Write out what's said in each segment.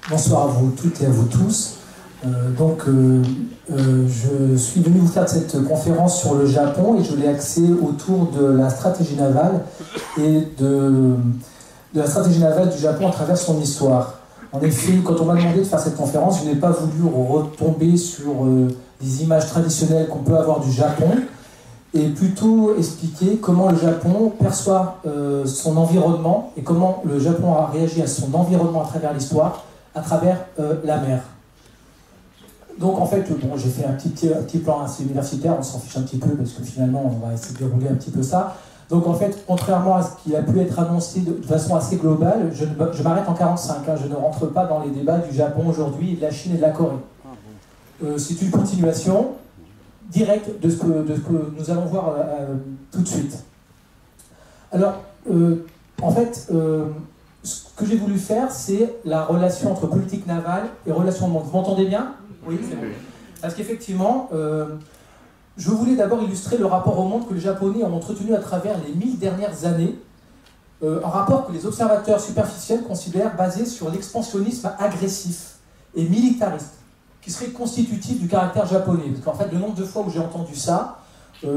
Bonsoir à vous toutes et à vous tous. Je suis venu vous faire cette conférence sur le Japon et je l'ai axée autour de la stratégie navale et de la stratégie navale du Japon à travers son histoire. En effet, quand on m'a demandé de faire cette conférence, je n'ai pas voulu retomber sur les images traditionnelles qu'on peut avoir du Japon et plutôt expliquer comment le Japon perçoit son environnement et comment le Japon a réagi à son environnement à travers l'histoire, à travers la mer. Donc en fait, bon, j'ai fait un petit plan assez universitaire, on s'en fiche un petit peu parce que finalement on va essayer de dérouler un petit peu ça. Donc en fait, contrairement à ce qui a pu être annoncé de façon assez globale, je m'arrête en 45, hein, je ne rentre pas dans les débats du Japon aujourd'hui, de la Chine et de la Corée. C'est une continuation directe de ce que nous allons voir tout de suite. Alors, en fait, ce que j'ai voulu faire, c'est la relation entre politique navale et relation de monde. Vous m'entendez bien ? Oui, c'est bon. Parce qu'effectivement, je voulais d'abord illustrer le rapport au monde que les Japonais ont entretenu à travers les 1000 dernières années, un rapport que les observateurs superficiels considèrent basé sur l'expansionnisme agressif et militariste, qui serait constitutif du caractère japonais. Parce qu'en fait, le nombre de fois où j'ai entendu ça,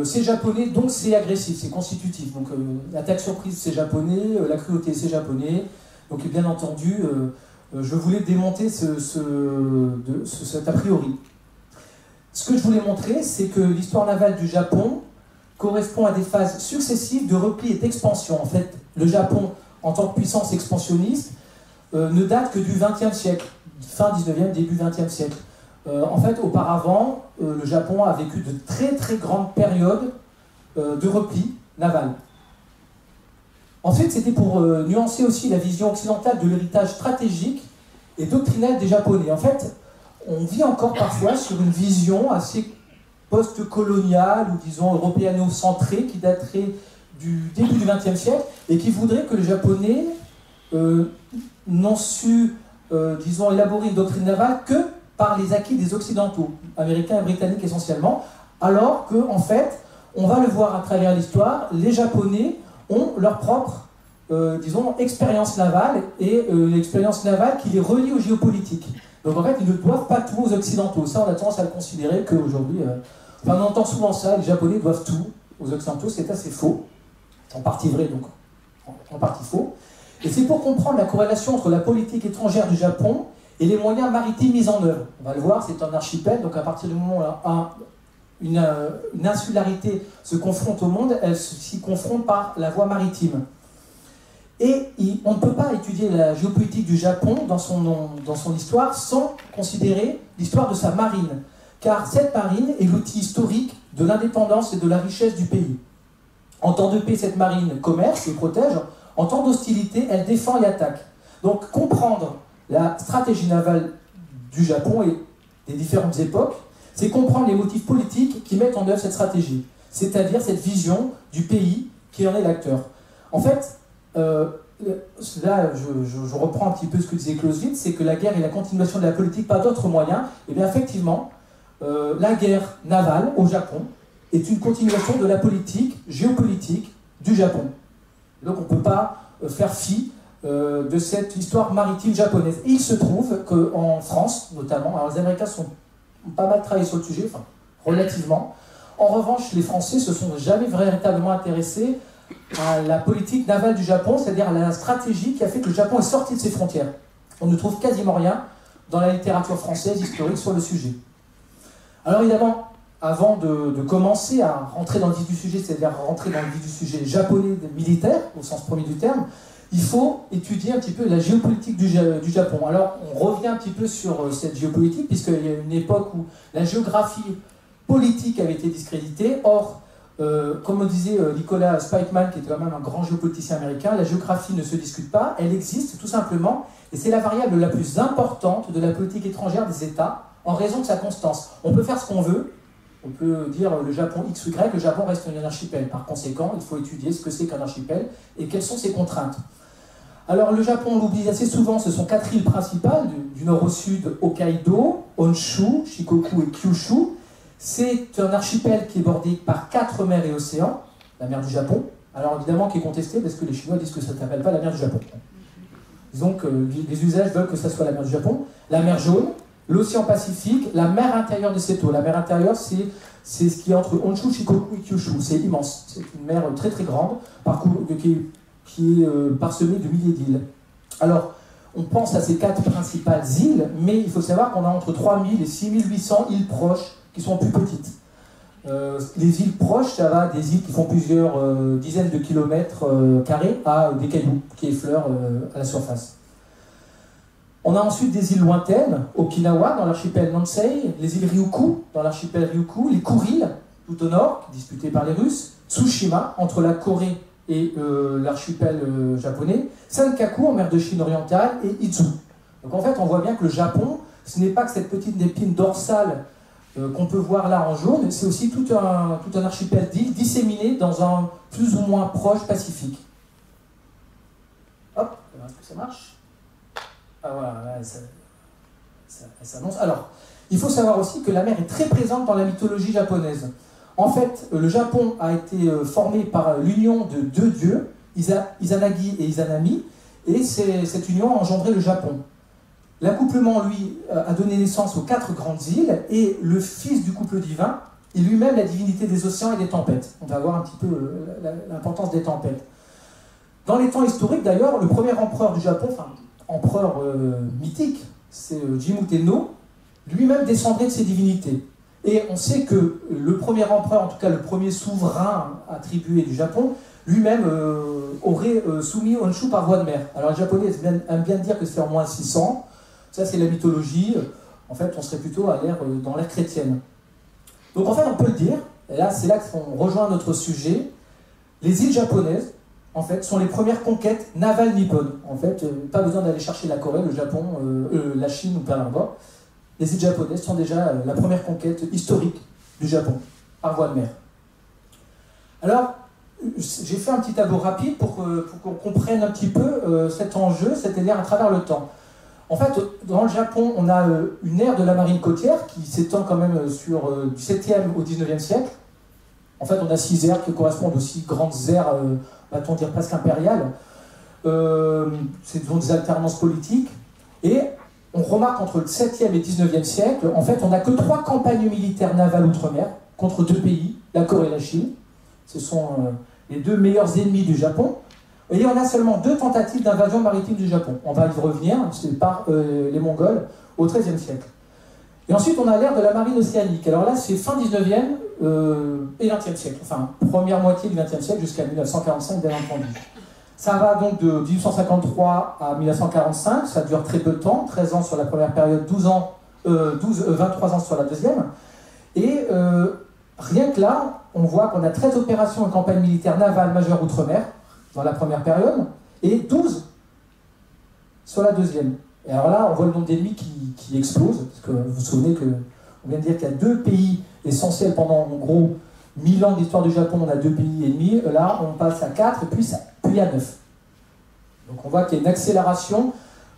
c'est japonais, donc c'est agressif, c'est constitutif. Donc l'attaque surprise, c'est japonais, la cruauté, c'est japonais. Donc bien entendu, je voulais démonter cet a priori. Ce que je voulais montrer, c'est que l'histoire navale du Japon correspond à des phases successives de repli et d'expansion. En fait, le Japon, en tant que puissance expansionniste, ne date que du XXe siècle, fin 19e, début XXe siècle. En fait, auparavant, le Japon a vécu de très très grandes périodes de repli naval. Ensuite, c'était pour nuancer aussi la vision occidentale de l'héritage stratégique et doctrinal des Japonais. En fait, on vit encore parfois sur une vision assez post-coloniale ou disons européano-centrée qui daterait du début du XXe siècle et qui voudrait que les Japonais n'ont su, disons, élaborer une doctrine navale que par les acquis des Occidentaux, américains et britanniques essentiellement, alors que, en fait, on va le voir à travers l'histoire, les Japonais ont leur propre, disons, expérience navale et l'expérience navale qui les relie aux géopolitiques. Donc en fait, ils ne doivent pas tout aux Occidentaux. Ça, on a tendance à le considérer qu'aujourd'hui, on entend souvent ça, les Japonais doivent tout aux Occidentaux, c'est assez faux. C'est en partie vrai, donc en partie faux. Et c'est pour comprendre la corrélation entre la politique étrangère du Japon et les moyens maritimes mis en œuvre. On va le voir, c'est un archipel, donc à partir du moment où une insularité se confronte au monde, elle s'y confronte par la voie maritime. Et on ne peut pas étudier la géopolitique du Japon dans son histoire sans considérer l'histoire de sa marine, car cette marine est l'outil historique de l'indépendance et de la richesse du pays. En temps de paix, cette marine commerce et protège, en temps d'hostilité, elle défend et attaque. Donc comprendre la stratégie navale du Japon et des différentes époques, c'est comprendre les motifs politiques qui mettent en œuvre cette stratégie, c'est-à-dire cette vision du pays qui en est l'acteur. En fait, là, je reprends un petit peu ce que disait Clausewitz, c'est que la guerre est la continuation de la politique par d'autres moyens. Et bien effectivement, la guerre navale au Japon est une continuation de la politique géopolitique du Japon. Donc on ne peut pas faire fi de cette histoire maritime japonaise. Et il se trouve qu'en France, notamment, alors les Américains ont pas mal travaillé sur le sujet, enfin, relativement. En revanche, les Français ne se sont jamais véritablement intéressés à la politique navale du Japon, c'est-à-dire à la stratégie qui a fait que le Japon est sorti de ses frontières. On ne trouve quasiment rien dans la littérature française historique sur le sujet. Alors évidemment, avant de commencer à rentrer dans le vif du sujet, c'est-à-dire rentrer dans le vif du sujet japonais militaire, au sens premier du terme, il faut étudier un petit peu la géopolitique du Japon. Alors, on revient un petit peu sur cette géopolitique, puisqu'il y a une époque où la géographie politique avait été discréditée. Or, comme disait Nicolas Spikeman, qui était quand même un grand géopoliticien américain, la géographie ne se discute pas, elle existe tout simplement, et c'est la variable la plus importante de la politique étrangère des États, en raison de sa constance. On peut faire ce qu'on veut, on peut dire le Japon X ou Y, le Japon reste un archipel. Par conséquent, il faut étudier ce que c'est qu'un archipel et quelles sont ses contraintes. Alors le Japon, on l'oublie assez souvent, ce sont 4 îles principales, du nord au sud, Hokkaido, Honshu, Shikoku et Kyushu. C'est un archipel qui est bordé par 4 mers et océans, la mer du Japon, alors évidemment qui est contestée parce que les Chinois disent que ça ne s'appelle pas la mer du Japon. Disons que les usages veulent que ça soit la mer du Japon, la mer Jaune, l'océan Pacifique, la mer intérieure de Seto. La mer intérieure, c'est ce qui est entre Honshu, Shikoku et Kyushu. C'est immense. C'est une mer très très grande, qui est parsemée de milliers d'îles. Alors, on pense à ces 4 principales îles, mais il faut savoir qu'on a entre 3000 et 6800 îles proches qui sont plus petites. Les îles proches, ça va des îles qui font plusieurs dizaines de kilomètres carrés à des cailloux qui effleurent à la surface. On a ensuite des îles lointaines, Okinawa dans l'archipel Nansei, les îles Ryukyu dans l'archipel Ryukyu, les Kuriles tout au nord, disputées par les Russes, Tsushima entre la Corée et l'archipel japonais, Senkaku en mer de Chine orientale et Itzu. Donc en fait, on voit bien que le Japon, ce n'est pas que cette petite épine dorsale qu'on peut voir là en jaune, c'est aussi tout un archipel d'îles disséminées dans un plus ou moins proche Pacifique. Hop, est-ce que ça marche? Ah voilà, là, elle s'annonce. Alors, il faut savoir aussi que la mer est très présente dans la mythologie japonaise. En fait, le Japon a été formé par l'union de 2 dieux, Izanagi et Izanami, et cette union a engendré le Japon. L'accouplement, lui, a donné naissance aux 4 grandes îles, et le fils du couple divin est lui-même la divinité des océans et des tempêtes. On va voir un petit peu l'importance des tempêtes. Dans les temps historiques, d'ailleurs, le premier empereur du Japon, enfin, empereur mythique, c'est Jimmu no, lui-même descendrait de ces divinités. Et on sait que le premier empereur, en tout cas le premier souverain attribué du Japon, lui-même aurait soumis Honshu par voie de mer. Alors les Japonais aiment bien dire que c'est en moins 600, ça c'est la mythologie, en fait on serait plutôt dans l'ère chrétienne. Donc en fait on peut le dire, et là c'est là qu'on rejoint notre sujet, les îles japonaises, en fait, sont les premières conquêtes navales nippones. En fait, pas besoin d'aller chercher la Corée, le Japon, la Chine ou Pearl Harbor. Les îles japonaises sont déjà la première conquête historique du Japon, par voie de mer. Alors, j'ai fait un petit tableau rapide pour qu'on comprenne un petit peu cet enjeu, c'est-à-dire à travers le temps. En fait, dans le Japon, on a une ère de la marine côtière qui s'étend quand même du 7e au 19e siècle. En fait, on a 6 ères qui correspondent aux 6 grandes ères, va-t-on dire presque impériales. C'est des alternances politiques. Et on remarque entre le 7e et 19e siècle, en fait, on n'a que 3 campagnes militaires navales outre-mer contre 2 pays, la Corée et la Chine. Ce sont les 2 meilleurs ennemis du Japon. Et on a seulement 2 tentatives d'invasion maritime du Japon. On va y revenir, c'est par les Mongols au XIIIe siècle. Et ensuite, on a l'ère de la marine océanique. Alors là, c'est fin 19e et 20e siècle. Enfin, première moitié du 20e siècle jusqu'à 1945, bien entendu. Ça va donc de 1853 à 1945. Ça dure très peu de temps. 13 ans sur la première période, 23 ans sur la deuxième. Et rien que là, on voit qu'on a 13 opérations et campagnes militaires navales majeures outre-mer dans la première période et 12 sur la deuxième. Et alors là, on voit le nombre d'ennemis qui explose, parce que vous vous souvenez qu'on vient de dire qu'il y a 2 pays essentiels pendant, en gros, 1000 ans d'histoire du Japon, on a 2 pays ennemis. Là, on passe à 4, et puis à 9. Donc on voit qu'il y a une accélération,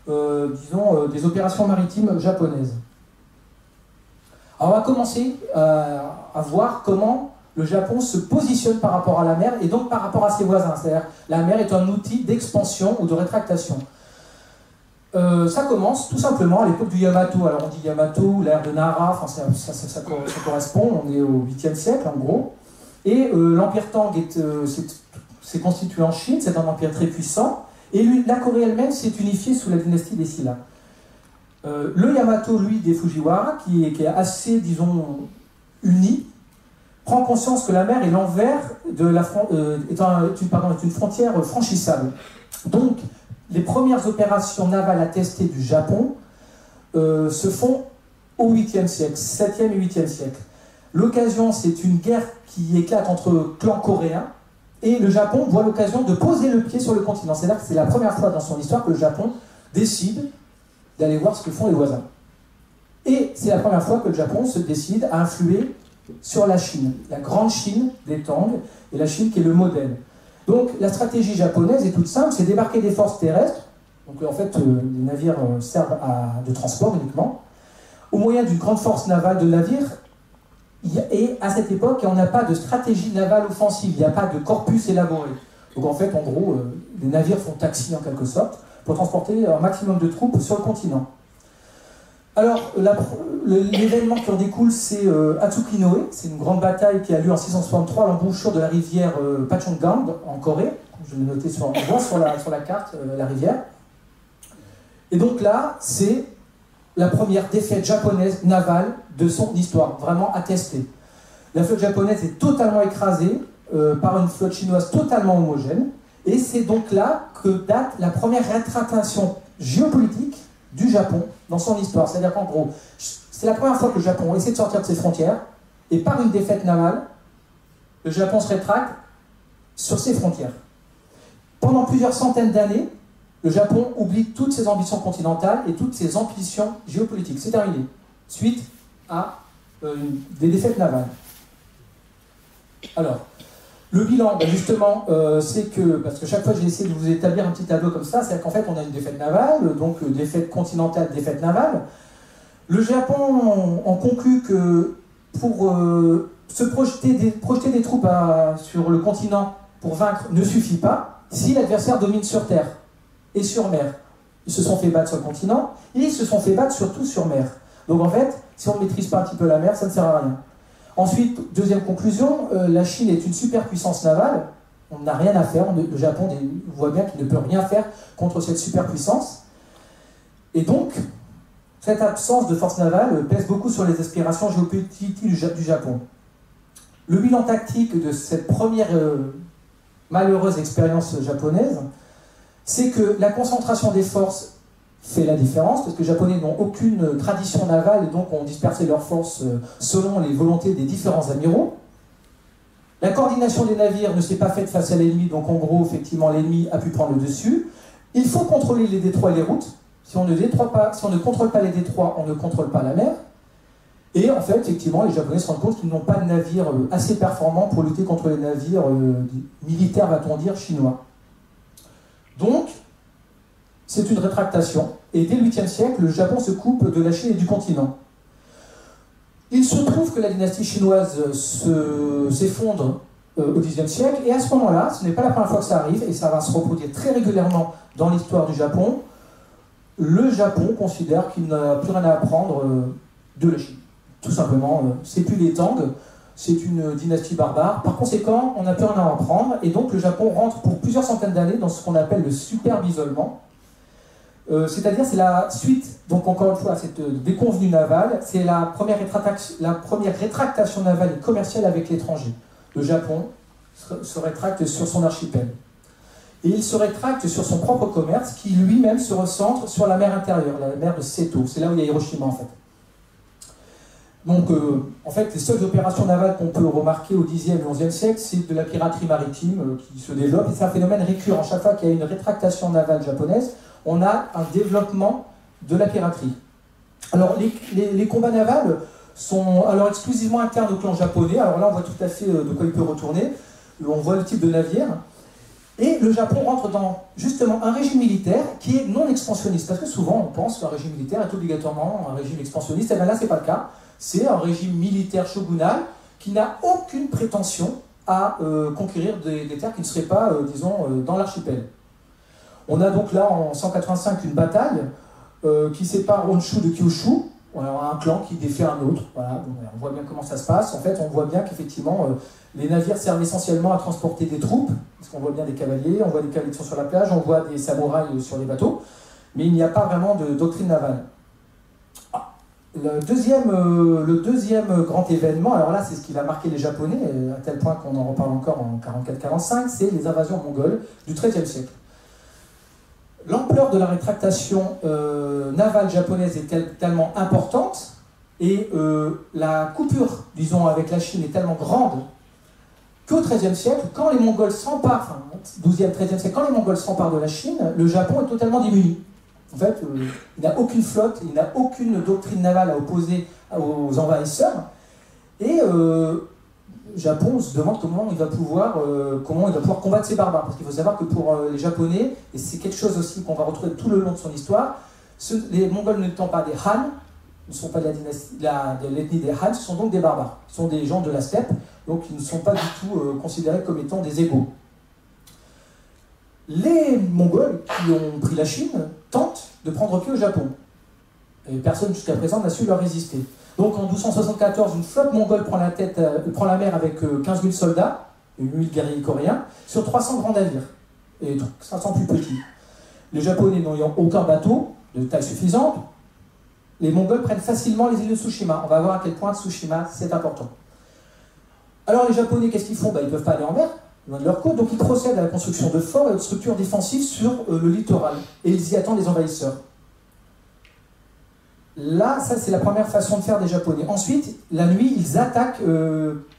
des opérations maritimes japonaises. Alors on va commencer à voir comment le Japon se positionne par rapport à la mer, et donc par rapport à ses voisins. C'est-à-dire, la mer est un outil d'expansion ou de rétractation. Ça commence tout simplement à l'époque du Yamato. Alors on dit Yamato, l'ère de Nara, enfin, ça correspond, on est au 8e siècle en gros. Et l'empire Tang s'est constitué en Chine, c'est un empire très puissant. Et la Corée elle-même s'est unifiée sous la dynastie des Silla. Le Yamato, lui, des Fujiwara, qui est assez, disons, uni, prend conscience que la mer est l'envers de est une frontière franchissable. Donc, les premières opérations navales attestées du Japon se font au 8e siècle, 7e et 8e siècle. L'occasion, c'est une guerre qui éclate entre clans coréens, et le Japon voit l'occasion de poser le pied sur le continent. C'est-à-dire que c'est la première fois dans son histoire que le Japon décide d'aller voir ce que font les voisins. Et c'est la première fois que le Japon se décide à influer sur la Chine, la grande Chine des Tang, et la Chine qui est le modèle. Donc la stratégie japonaise est toute simple, c'est débarquer des forces terrestres, donc en fait les navires servent de transport uniquement, au moyen d'une grande force navale de navires, et à cette époque on n'a pas de stratégie navale offensive, il n'y a pas de corpus élaboré. Donc en fait en gros les navires font taxi en quelque sorte, pour transporter un maximum de troupes sur le continent. Alors, l'événement qui en découle, c'est Atsukinoe. C'est une grande bataille qui a lieu en 663 à l'embouchure de la rivière Pachongang, en Corée. Je l'ai noté on voit sur la carte la rivière. Et donc là, c'est la première défaite japonaise navale de son histoire, vraiment attestée. La flotte japonaise est totalement écrasée par une flotte chinoise totalement homogène. Et c'est donc là que date la première rétractation géopolitique du Japon dans son histoire. C'est-à-dire qu'en gros, c'est la première fois que le Japon essaie de sortir de ses frontières, et par une défaite navale, le Japon se rétracte sur ses frontières. Pendant plusieurs centaines d'années, le Japon oublie toutes ses ambitions continentales et toutes ses ambitions géopolitiques. C'est terminé. Suite à des défaites navales. Alors, le bilan, ben justement, c'est que, parce que chaque fois j'ai essayé de vous établir un petit tableau comme ça, c'est qu'en fait on a une défaite navale, donc défaite continentale, défaite navale. Le Japon en conclut que pour se projeter des troupes sur le continent pour vaincre ne suffit pas si l'adversaire domine sur terre et sur mer. Ils se sont fait battre sur le continent et ils se sont fait battre surtout sur mer. Donc en fait, si on ne maîtrise pas un petit peu la mer, ça ne sert à rien. Ensuite, deuxième conclusion, la Chine est une superpuissance navale. On n'a rien à faire. Le Japon voit bien qu'il ne peut rien faire contre cette superpuissance. Et donc, cette absence de force navale pèse beaucoup sur les aspirations géopolitiques du Japon. Le bilan tactique de cette première malheureuse expérience japonaise, c'est que la concentration des forces fait la différence, parce que les Japonais n'ont aucune tradition navale, et donc ont dispersé leurs forces selon les volontés des différents amiraux. La coordination des navires ne s'est pas faite face à l'ennemi, donc en gros, effectivement, l'ennemi a pu prendre le dessus. Il faut contrôler les détroits et les routes. Si on ne contrôle pas les détroits, on ne contrôle pas la mer. Et en fait, effectivement, les Japonais se rendent compte qu'ils n'ont pas de navires assez performants pour lutter contre les navires militaires, va-t-on dire, chinois. Donc, c'est une rétractation, et dès le 8e siècle, le Japon se coupe de la Chine et du continent. Il se trouve que la dynastie chinoise s'effondre au Xe siècle, et à ce moment-là, ce n'est pas la première fois que ça arrive, et ça va se reproduire très régulièrement dans l'histoire du Japon, le Japon considère qu'il n'a plus rien à apprendre de la Chine. Tout simplement, c'est plus les Tang, c'est une dynastie barbare. Par conséquent, on n'a plus rien à apprendre, et donc le Japon rentre pour plusieurs centaines d'années dans ce qu'on appelle le superbe isolement. C'est-à-dire, c'est la suite, donc encore une fois, à cette déconvenue navale, c'est la première rétractation navale et commerciale avec l'étranger. Le Japon se rétracte sur son archipel. Et il se rétracte sur son propre commerce, qui lui-même se recentre sur la mer intérieure, la mer de Seto. C'est là où il y a Hiroshima, en fait. Donc, en fait, les seules opérations navales qu'on peut remarquer au Xe et XIe siècle, c'est de la piraterie maritime qui se développe, et c'est un phénomène récurrent. Chaque fois qu'il y a une rétractation navale japonaise, on a un développement de la piraterie. Alors, les combats navals sont alors exclusivement internes au clan japonais. Alors là, on voit tout à fait de quoi il peut retourner. On voit le type de navire. Et le Japon rentre dans, justement, un régime militaire qui est non expansionniste. Parce que souvent, on pense qu'un régime militaire est obligatoirement un régime expansionniste. Et bien là, ce n'est pas le cas. C'est un régime militaire shogunal qui n'a aucune prétention à conquérir des terres qui ne seraient pas, disons, dans l'archipel. On a donc là, en 185, une bataille qui sépare Honshu de Kyushu. On a un clan qui défait un autre. Voilà, donc, on voit bien comment ça se passe. En fait, on voit bien qu'effectivement, les navires servent essentiellement à transporter des troupes, parce qu'on voit bien des cavaliers, on voit des cavaliers qui sont sur la plage, on voit des samouraïs sur les bateaux, mais il n'y a pas vraiment de doctrine navale. Le deuxième grand événement, alors là, c'est ce qui va marquer les Japonais, à tel point qu'on en reparle encore en 44-45, c'est les invasions mongoles du XIIIe siècle. L'ampleur de la rétractation navale japonaise est tellement importante, et la coupure, disons, avec la Chine est tellement grande, qu'au XIIIe siècle, quand les Mongols s'emparent, enfin, 12e, 13e siècle, quand les Mongols s'emparent de la Chine, le Japon est totalement démuni. En fait, il n'a aucune flotte, il n'a aucune doctrine navale à opposer aux envahisseurs, et le Japon se demande comment il va pouvoir combattre ces barbares. Parce qu'il faut savoir que pour les Japonais, et c'est quelque chose aussi qu'on va retrouver tout le long de son histoire, les Mongols n'étant pas des Han, ne sont pas de l'ethnie des Han, ce sont donc des barbares. Ce sont des gens de la steppe, donc ils ne sont pas du tout considérés comme étant des égaux. Les Mongols qui ont pris la Chine tentent de prendre pied au Japon. Et personne jusqu'à présent n'a su leur résister. Donc en 1274, une flotte mongole prend la mer avec 15 000 soldats et 8 000 guerriers coréens sur 300 grands navires et 500 plus petits. Les Japonais n'ayant aucun bateau de taille suffisante, les Mongols prennent facilement les îles de Tsushima. On va voir à quel point Tsushima c'est important. Alors les Japonais, qu'est-ce qu'ils font? Ils ne peuvent pas aller en mer, loin de leur côte, donc ils procèdent à la construction de forts et de structures défensives sur le littoral. Et ils y attendent les envahisseurs. Là, ça c'est la première façon de faire des Japonais. Ensuite, la nuit, ils attaquent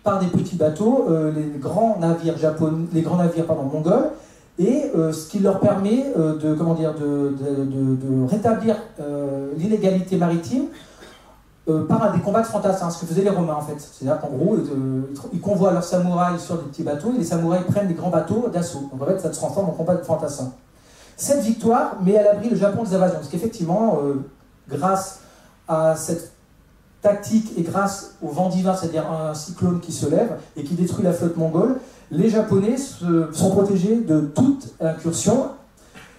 par des petits bateaux les grands navires mongols, et ce qui leur permet de rétablir l'illégalité maritime par des combats de fantassins, ce que faisaient les Romains en fait. C'est-à-dire qu'en gros, ils convoient leurs samouraïs sur des petits bateaux, et les samouraïs prennent des grands bateaux d'assaut. Donc en fait, ça se transforme en combat de fantassins. Cette victoire met à l'abri le Japon des invasions, parce qu'effectivement, grâce à cette tactique et grâce au vent divin, c'est-à-dire un cyclone qui se lève et qui détruit la flotte mongole, les Japonais sont protégés de toute incursion.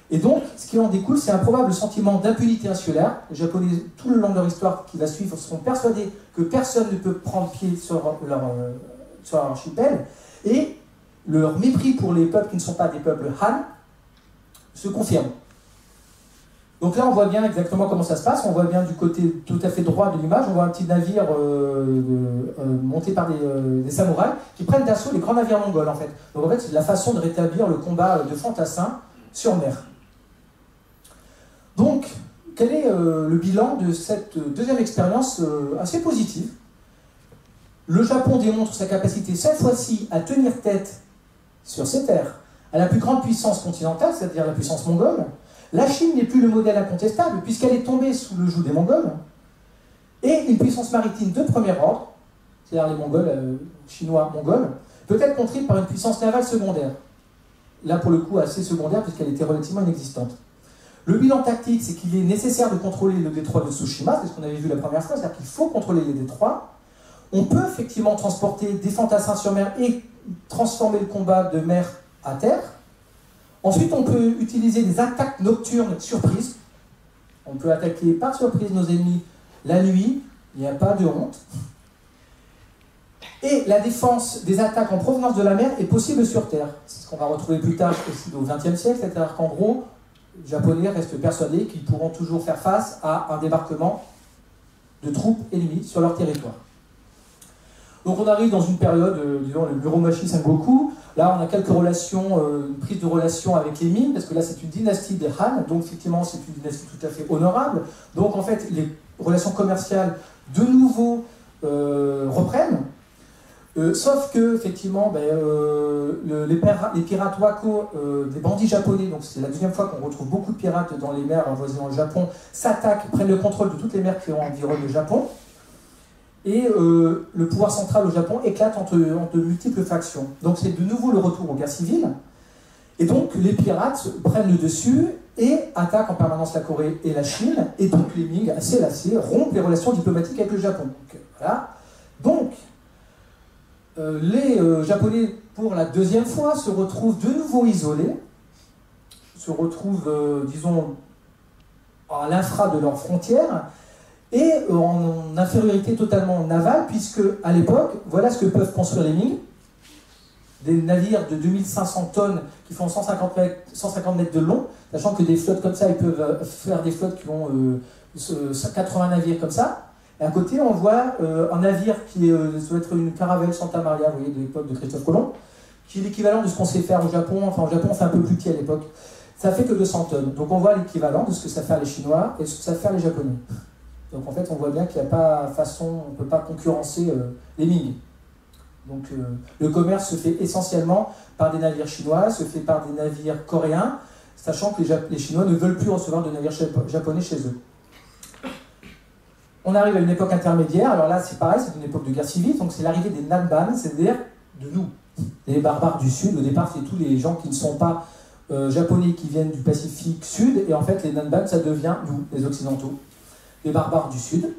Et donc, ce qui en découle, c'est un probable sentiment d'impunité insulaire. Les Japonais, tout le long de leur histoire qui va suivre, seront persuadés que personne ne peut prendre pied sur leur archipel. Et leur mépris pour les peuples qui ne sont pas des peuples Han se confirme. Donc là, on voit bien exactement comment ça se passe. On voit bien du côté tout à fait droit de l'image, on voit un petit navire monté par des samouraïs qui prennent d'assaut les grands navires mongols, en fait. Donc en fait, c'est la façon de rétablir le combat de fantassins sur mer. Donc, quel est le bilan de cette deuxième expérience assez positive? Le Japon démontre sa capacité, cette fois-ci, à tenir tête sur ses terres à la plus grande puissance continentale, c'est-à-dire la puissance mongole. La Chine n'est plus le modèle incontestable, puisqu'elle est tombée sous le joug des Mongols, et une puissance maritime de premier ordre, c'est-à-dire les Mongols, chinois-mongols, peut être contredite par une puissance navale secondaire. Là, pour le coup, assez secondaire, puisqu'elle était relativement inexistante. Le bilan tactique, c'est qu'il est nécessaire de contrôler le détroit de Tsushima, c'est ce qu'on avait vu la première fois, c'est-à-dire qu'il faut contrôler les détroits. On peut effectivement transporter des fantassins sur mer et transformer le combat de mer à terre. Ensuite, on peut utiliser des attaques nocturnes surprises. On peut attaquer par surprise nos ennemis la nuit, il n'y a pas de honte. Et la défense des attaques en provenance de la mer est possible sur terre. C'est ce qu'on va retrouver plus tard aussi au XXe siècle, c'est-à-dire qu'en gros, les Japonais restent persuadés qu'ils pourront toujours faire face à un débarquement de troupes ennemies sur leur territoire. Donc on arrive dans une période, disons, le Muromachi Sengoku. Là, on a quelques relations, une prise de relation avec les Ming, parce que là, c'est une dynastie des Han, donc effectivement, c'est une dynastie tout à fait honorable. Donc en fait, les relations commerciales, de nouveau, reprennent. Sauf que, effectivement, les pirates Wako, des bandits japonais, donc c'est la deuxième fois qu'on retrouve beaucoup de pirates dans les mers avoisinant le Japon, s'attaquent, prennent le contrôle de toutes les mers qui environnent le Japon. Et le pouvoir central au Japon éclate entre de multiples factions. Donc c'est de nouveau le retour aux guerres civiles. Et donc les pirates prennent le dessus et attaquent en permanence la Corée et la Chine. Et donc les Ming, assez lassés, rompent les relations diplomatiques avec le Japon. Donc, voilà. Donc les Japonais, pour la deuxième fois, se retrouvent de nouveau isolés, se retrouvent, disons, à l'infra de leurs frontières, et en infériorité totalement navale, puisque à l'époque, voilà ce que peuvent construire les Ming, des navires de 2500 tonnes qui font 150 mètres de long, sachant que des flottes comme ça, ils peuvent faire des flottes qui ont 80 navires comme ça. Et à côté, on voit un navire qui doit être une caravelle Santa Maria, vous voyez, de l'époque de Christophe Colomb, qui est l'équivalent de ce qu'on sait faire au Japon. Enfin, au Japon, c'est un peu plus petit à l'époque. Ça fait que 200 tonnes. Donc on voit l'équivalent de ce que savent faire les Chinois et ce que savent faire les Japonais. Donc en fait, on voit bien qu'il n'y a pas façon, on ne peut pas concurrencer les Ming. Donc le commerce se fait essentiellement par des navires chinois, se fait par des navires coréens, sachant que les Chinois ne veulent plus recevoir de navires japonais chez eux. On arrive à une époque intermédiaire, alors là c'est pareil, c'est une époque de guerre civile, donc c'est l'arrivée des Nanban, c'est-à-dire de nous, les barbares du Sud. Au départ, c'est tous les gens qui ne sont pas japonais, qui viennent du Pacifique Sud, et en fait les Nanban, ça devient nous, les Occidentaux, les barbares du Sud.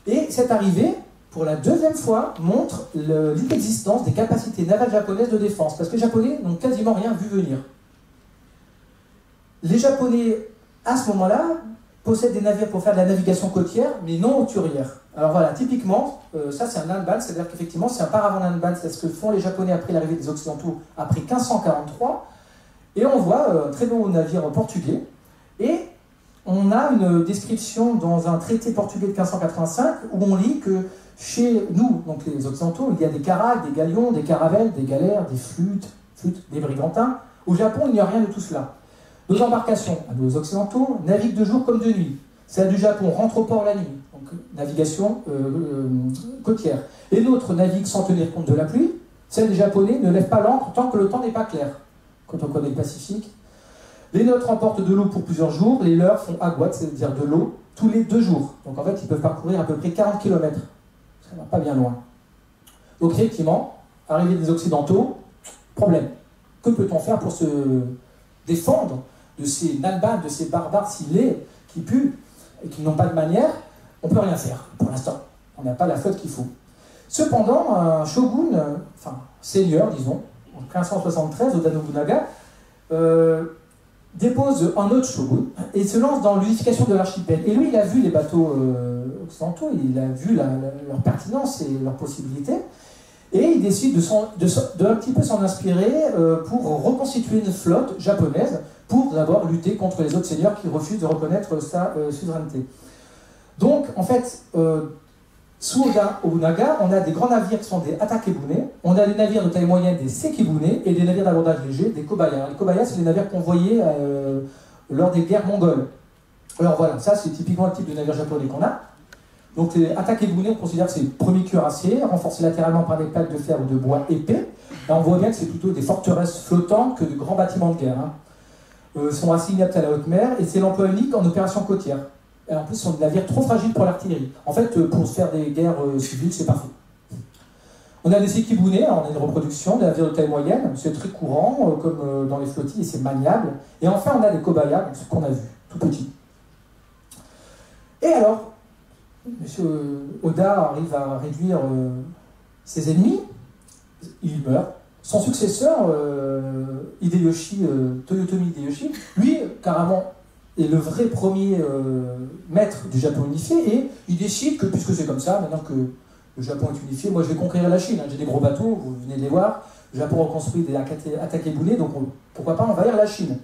Et cette arrivée, pour la deuxième fois, montre l'inexistence des capacités navales japonaises de défense, parce que les Japonais n'ont quasiment rien vu venir. Les Japonais, à ce moment-là, possèdent des navires pour faire de la navigation côtière, mais non hauturière. Alors voilà, typiquement, ça c'est un nanban, c'est-à-dire qu'effectivement c'est un paravent nanban, c'est ce que font les Japonais après l'arrivée des Occidentaux, après 1543, et on voit un très beau navire portugais, et on a une description dans un traité portugais de 1585 où on lit que chez nous, donc les Occidentaux, il y a des caracs, des galions, des caravelles, des galères, des flûtes, des brigantins. Au Japon, il n'y a rien de tout cela. Nos embarcations, à nos Occidentaux, naviguent de jour comme de nuit. Celle du Japon rentre au port la nuit, donc navigation côtière. Les nôtres naviguent sans tenir compte de la pluie. Celle des Japonais ne lèvent pas l'ancre tant que le temps n'est pas clair. Quand on connaît le Pacifique. Les nôtres emportent de l'eau pour plusieurs jours, les leurs font aguat, c'est-à-dire de l'eau, tous les 2 jours. Donc en fait, ils peuvent parcourir à peu près 40 km. Ça va pas bien loin. Donc effectivement, arrivée des Occidentaux, problème. Que peut-on faire pour se défendre de ces nanbans, de ces barbares si laids, qui puent, et qui n'ont pas de manière? On ne peut rien faire, pour l'instant. On n'a pas la flotte qu'il faut. Cependant, un shogun, enfin, seigneur, disons, en 1573, Oda Nobunaga, dépose un autre shogun et se lance dans l'unification de l'archipel. Et lui, il a vu les bateaux occidentaux, il a vu leur pertinence et leurs possibilités, et il décide de un petit peu s'en inspirer pour reconstituer une flotte japonaise pour d'abord lutter contre les autres seigneurs qui refusent de reconnaître sa suzeraineté. Donc, en fait, sous Oda Nobunaga, on a des grands navires qui sont des atakebune, on a des navires de taille moyenne, des sekibune, et des navires d'abordage léger, des kobaya. Les kobaya, c'est les navires convoyés lors des guerres mongoles. Alors voilà, ça c'est typiquement le type de navire japonais qu'on a. Donc les atakebune, on considère que c'est le premier cuirassé, renforcé latéralement par des plaques de fer ou de bois épais. Là on voit bien que c'est plutôt des forteresses flottantes que de grands bâtiments de guerre. Sont assez inaptes à la haute mer, et c'est l'emploi unique en opération côtière. Et en plus, ce sont des navires trop fragiles pour l'artillerie. En fait, pour se faire des guerres civiles, c'est parfait. On a des sekibune, on a une reproduction, des navires de taille moyenne, c'est très courant, comme dans les flottilles, et c'est maniable. Et enfin, on a des kobaya, ce qu'on a vu, tout petit. Et alors, M. Oda arrive à réduire ses ennemis, il meurt. Son successeur, Toyotomi Hideyoshi, lui, carrément, est le vrai premier maître du Japon unifié, et il décide que, puisque c'est comme ça, maintenant que le Japon est unifié, moi je vais conquérir la Chine, j'ai des gros bateaux, vous venez de les voir, le Japon reconstruit des atakebune, donc pourquoi pas envahir la Chine.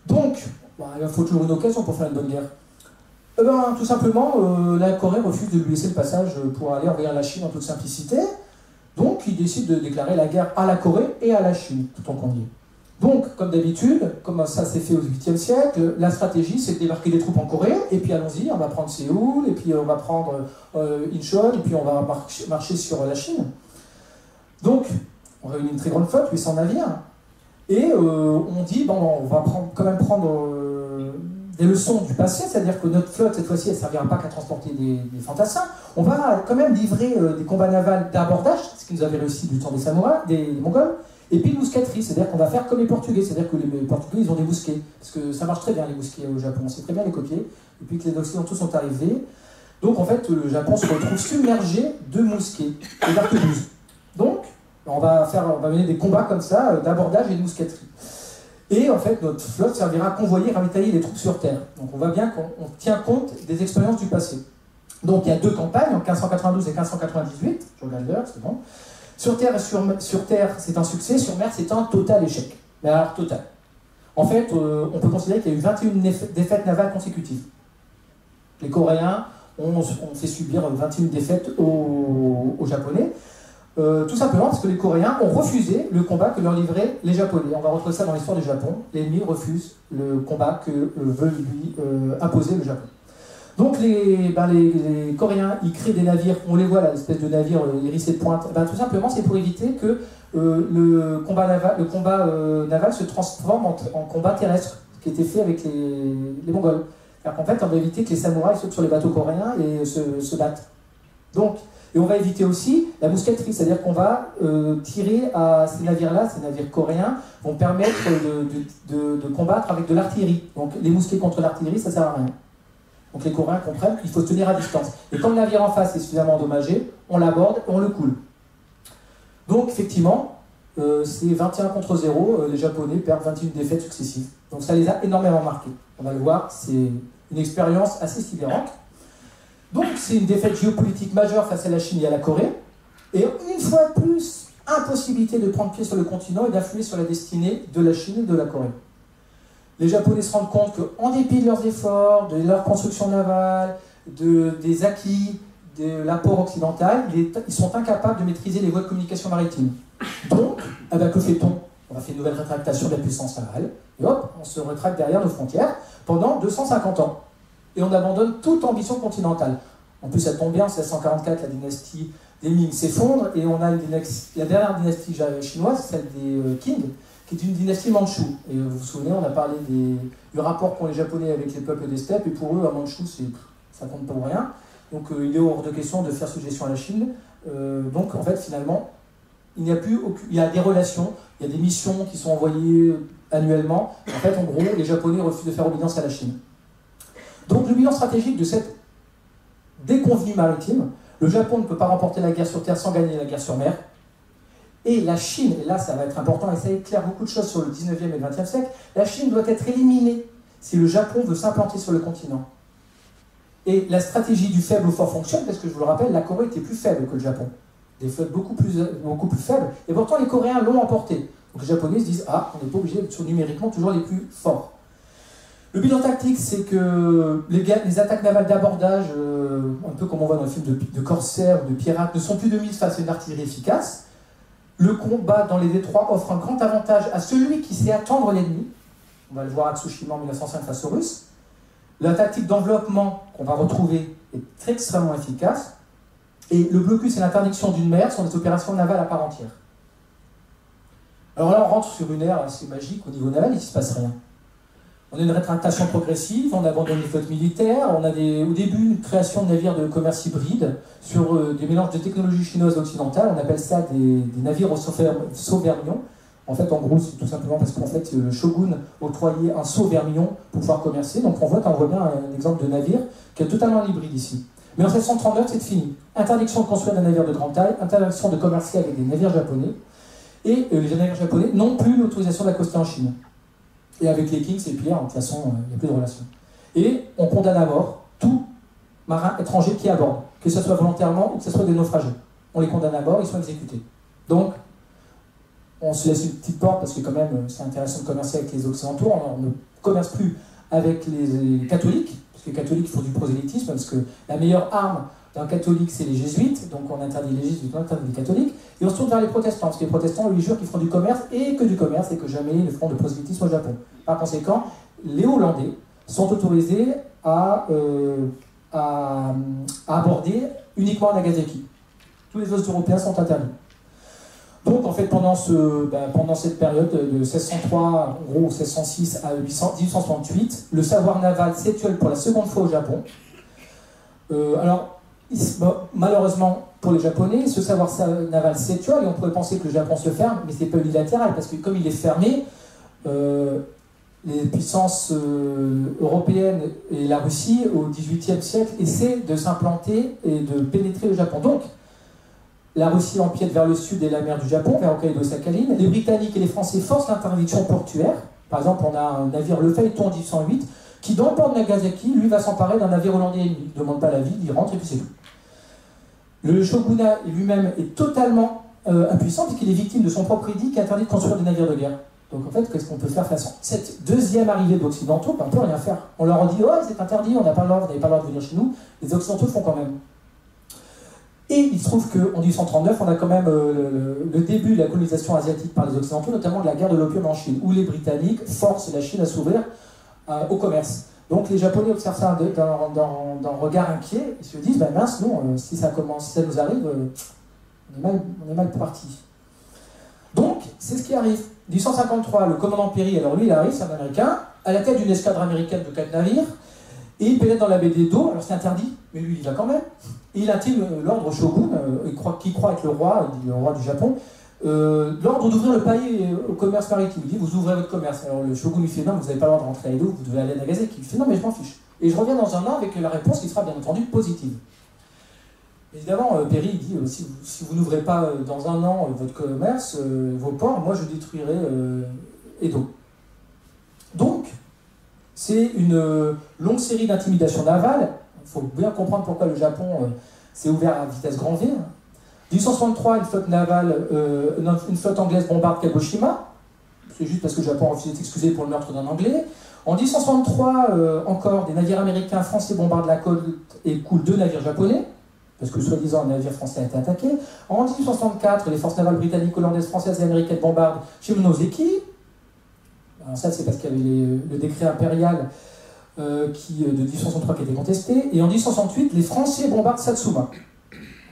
Donc, il faut toujours une occasion pour faire une bonne guerre. Tout simplement, la Corée refuse de lui laisser le passage pour aller envahir la Chine en toute simplicité, donc il décide de déclarer la guerre à la Corée et à la Chine, tout en convié. Donc, comme d'habitude, comme ça s'est fait au XVIIIe siècle, la stratégie c'est de débarquer des troupes en Corée, et puis allons-y, on va prendre Séoul, et puis on va prendre Incheon, et puis on va marcher sur la Chine. Donc, on réunit une très grande flotte, 800 navires, et on dit, bon, on va quand même prendre des leçons du passé, c'est-à-dire que notre flotte, cette fois-ci, elle ne servira pas qu'à transporter des fantassins, on va quand même livrer des combats navals d'abordage, ce qui nous avait réussi du temps des samouraïs, des Mongols, et puis une mousqueterie, c'est-à-dire qu'on va faire comme les Portugais, c'est-à-dire que les Portugais, ils ont des mousquets, parce que ça marche très bien les mousquets au Japon, on sait très bien les copier, depuis que les Occidentaux sont arrivés. Donc en fait, le Japon se retrouve submergé de mousquets et d'arquebuses. Donc, on va mener des combats comme ça, d'abordage et de mousqueterie. Et en fait, notre flotte servira à convoyer et ravitailler les troupes sur terre. Donc on voit bien qu'on tient compte des expériences du passé. Donc il y a 2 campagnes, en 1592 et 1598, je regarde l'heure, c'est bon. Sur terre, c'est un succès, sur mer, c'est un total échec. Mais alors, total. En fait, on peut considérer qu'il y a eu 21 défaites navales consécutives. Les Coréens ont fait subir 21 défaites aux Japonais, tout simplement parce que les Coréens ont refusé le combat que leur livraient les Japonais. On va retrouver ça dans l'histoire du Japon. L'ennemi refuse le combat que veut lui imposer le Japon. Donc les Coréens, ils créent des navires, on les voit là, l'espèce de navire hérissé de pointe. Tout simplement, c'est pour éviter que le combat naval se transforme en combat terrestre, ce qui était fait avec les Mongols. En fait, on va éviter que les samouraïs sautent sur les bateaux coréens et se battent. Donc, et on va éviter aussi la mousqueterie, c'est-à-dire qu'on va tirer à ces navires-là, ces navires coréens, vont permettre de combattre avec de l'artillerie. Donc les mousquets contre l'artillerie, ça ne sert à rien. Donc les Coréens comprennent qu'il faut se tenir à distance. Et quand le navire en face est suffisamment endommagé, on l'aborde et on le coule. Donc effectivement, c'est 21 contre 0, les Japonais perdent 21 défaites successives. Donc ça les a énormément marqués. On va le voir, c'est une expérience assez sidérante. Donc c'est une défaite géopolitique majeure face à la Chine et à la Corée. Et une fois de plus, impossibilité de prendre pied sur le continent et d'influer sur la destinée de la Chine et de la Corée. Les Japonais se rendent compte qu'en dépit de leurs efforts, de leur construction navale, des acquis, de l'apport occidental, ils sont incapables de maîtriser les voies de communication maritime. Donc, eh ben, que fait-on? On va faire une nouvelle rétractation de la puissance navale, et hop, on se retracte derrière nos frontières pendant 250 ans. Et on abandonne toute ambition continentale. En plus, ça tombe bien, en 1644, la dynastie des Ming s'effondre, et on a la dernière dynastie chinoise, celle des Qing, qui est une dynastie mandchoue. Et vous vous souvenez, on a parlé du rapport qu'ont les Japonais avec les peuples des steppes, et pour eux, un mandchou, ça compte pour rien. Donc il est hors de question de faire suggestion à la Chine. Donc en fait, finalement, il y a des relations, il y a des missions qui sont envoyées annuellement. En fait, en gros, les Japonais refusent de faire obéissance à la Chine. Donc le bilan stratégique de cette déconvenue maritime, le Japon ne peut pas remporter la guerre sur terre sans gagner la guerre sur mer. Et la Chine, et là ça va être important, et ça éclaire beaucoup de choses sur le 19e et le 20e siècle, la Chine doit être éliminée si le Japon veut s'implanter sur le continent. Et la stratégie du faible au fort fonctionne, parce que je vous le rappelle, la Corée était plus faible que le Japon. Des flottes beaucoup plus faibles, et pourtant les Coréens l'ont emporté. Donc les Japonais se disent, ah, on n'est pas obligé d'être numériquement toujours les plus forts. Le bilan tactique, c'est que les attaques navales d'abordage, un peu comme on voit dans les films de corsaires ou de pirates, ne sont plus de mise face à une artillerie efficace. Le combat dans les détroits offre un grand avantage à celui qui sait attendre l'ennemi. On va le voir à Tsushima en 1905 face aux Russes. La tactique d'enveloppement qu'on va retrouver est extrêmement efficace. Et le blocus et l'interdiction d'une mer sont des opérations navales à part entière. Alors là, on rentre sur une ère assez magique au niveau naval, il ne se passe rien. On a une rétractation progressive, on abandonne les flottes militaires, on a au début une création de navires de commerce hybride sur des mélanges de technologies chinoises et occidentales. On appelle ça des navires au saut-vermillon. En fait, en gros, c'est tout simplement parce qu'en fait, le shogun octroyait un saut-vermillon pour pouvoir commercer. Donc on voit bien un exemple de navire qui est totalement hybride ici. Mais en 1739, c'est fini. Interdiction de construire des navires de grande taille, interdiction de commercer avec des navires japonais. Et les navires japonais n'ont plus l'autorisation d'accoster en Chine. Et avec les Qing, c'est pire, de toute façon, il n'y a plus de relation. Et on condamne à mort tout marin étranger qui aborde, que ce soit volontairement ou que ce soit des naufragés. On les condamne à mort, ils sont exécutés. Donc, on se laisse une petite porte, parce que quand même, c'est intéressant de commercer avec les Occidentaux. On ne commerce plus avec les catholiques, parce que les catholiques font du prosélytisme, parce que la meilleure arme d'un catholique, c'est les jésuites, donc on interdit les jésuites, on interdit les catholiques, et on se tourne vers les protestants, parce que les protestants, ils jurent qu'ils font du commerce, et que jamais ils ne feront de prosélytisme au Japon. Par conséquent, les Hollandais sont autorisés à aborder uniquement Nagasaki. Tous les autres Européens sont interdits. Donc, en fait, pendant cette période de 1603, en gros 1606 à 1868, le savoir naval s'étiole pour la seconde fois au Japon. Malheureusement pour les Japonais, ce savoir naval s'étiole, et on pourrait penser que le Japon se ferme, mais ce n'est pas unilatéral, parce que comme il est fermé, les puissances européennes et la Russie, au XVIIIe siècle, essaient de s'implanter et de pénétrer le Japon. Donc, la Russie empiète vers le sud et la mer du Japon, vers Hokkaido-Sakhalin. Les Britanniques et les Français forcent l'interdiction portuaire. Par exemple, on a un navire Le Phaéton en 1808 qui, dans le port de Nagasaki, lui va s'emparer d'un navire hollandais ennemi. Il ne demande pas l'avis, il rentre et puis c'est tout. Le shogunat lui-même est totalement impuissant puisqu'il est victime de son propre édit qui interdit de construire des navires de guerre. Donc en fait, qu'est-ce qu'on peut faire face à cette deuxième arrivée d'Occidentaux? On ne peut rien faire. On leur dit, oh, c'est interdit, on n'a pas l'ordre, vous n'avez pas l'ordre de venir chez nous. Les Occidentaux le font quand même. Et il se trouve qu'en 1839, on a quand même le début de la colonisation asiatique par les Occidentaux, notamment de la guerre de l'opium en Chine, où les Britanniques forcent la Chine à s'ouvrir au commerce. Donc les Japonais observent ça d'un regard inquiet, ils se disent, ben mince, non, si ça nous arrive, on est mal parti. Donc, c'est ce qui arrive. 1853, le commandant Perry, alors lui il arrive, c'est un Américain, à la tête d'une escadre américaine de 4 navires, et il pénètre dans la baie d'Edo, alors c'est interdit, mais lui il y va quand même, et il intime l'ordre shogun, qui croit être le roi du Japon, l'ordre d'ouvrir le paillet au commerce maritime. Il dit, vous ouvrez votre commerce. Alors le shogun lui fait, non, vous n'avez pas le droit de rentrer à Edo, vous devez aller à Nagasaki. Il fait, non, mais je m'en fiche. Et je reviens dans un an avec la réponse qui sera bien entendu positive. Évidemment, Perry dit, si vous n'ouvrez pas dans un an votre commerce, vos ports, moi je détruirai Edo. Donc, c'est une longue série d'intimidations navales. Il faut bien comprendre pourquoi le Japon s'est ouvert à vitesse grand V. 1863, une flotte navale, une flotte anglaise bombarde Kagoshima. C'est juste parce que le Japon a refusé de s'excuser pour le meurtre d'un Anglais. En 1863, encore, des navires américains, français bombardent la côte et coulent 2 navires japonais, parce que soi-disant un navire français a été attaqué. En 1864, les forces navales britanniques, hollandaises, françaises et américaines bombardent Shimonoseki. Alors ça, c'est parce qu'il y avait le décret impérial de 1863 qui était contesté. Et en 1868, les Français bombardent Satsuma.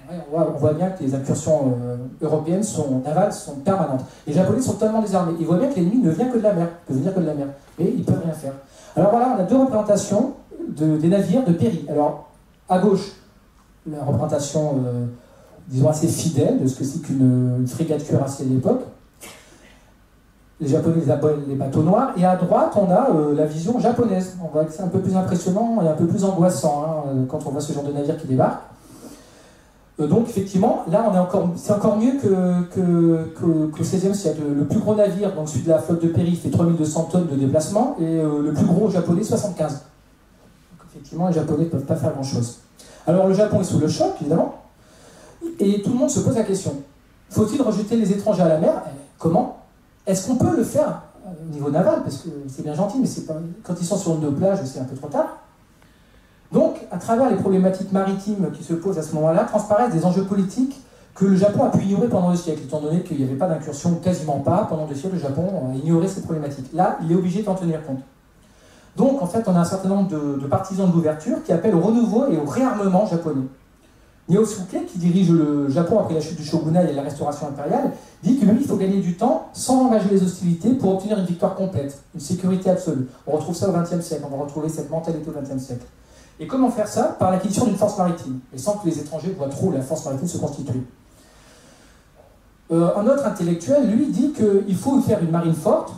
Ouais, on voit bien que les incursions européennes navales sont permanentes. Les Japonais sont tellement désarmés. Ils voient bien que l'ennemi ne vient que de la mer, peut venir que de la mer. Mais ils ne peuvent rien faire. Alors voilà, on a 2 représentations des navires de Perry. Alors, à gauche, la représentation, disons, assez fidèle de ce que c'est qu'une frégate cuirassée de l'époque. Les Japonais les appellent les bateaux noirs. Et à droite, on a la vision japonaise. On voit que c'est un peu plus impressionnant et un peu plus angoissant quand on voit ce genre de navire qui débarque. Donc effectivement, là c'est encore mieux qu'au XVIe siècle. Le plus gros navire, donc celui de la flotte de Perry, fait 3200 tonnes de déplacement, et le plus gros japonais, 75. Donc effectivement, les Japonais ne peuvent pas faire grand-chose. Alors le Japon est sous le choc, évidemment, et tout le monde se pose la question. Faut-il rejeter les étrangers à la mer? Comment? Est-ce qu'on peut le faire au niveau naval? Parce que c'est bien gentil, mais c'est pas... quand ils sont sur une plage, c'est un peu trop tard. Donc, à travers les problématiques maritimes qui se posent à ce moment-là, transparaissent des enjeux politiques que le Japon a pu ignorer pendant 2 siècles, étant donné qu'il n'y avait pas d'incursion, quasiment pas. Pendant 2 siècles, le Japon a ignoré ces problématiques. Là, il est obligé d'en tenir compte. Donc, en fait, on a un certain nombre de partisans de l'ouverture qui appellent au renouveau et au réarmement japonais. Nyosuke, qui dirige le Japon après la chute du shogunat et la restauration impériale, dit que même il faut gagner du temps sans engager les hostilités pour obtenir une victoire complète, une sécurité absolue. On retrouve ça au XXe siècle, on va retrouver cette mentalité au XXe siècle. Et comment faire ça? Par l'acquisition d'une force maritime, et sans que les étrangers voient trop la force maritime se constituer. Un autre intellectuel, lui, dit qu'il faut faire une marine forte,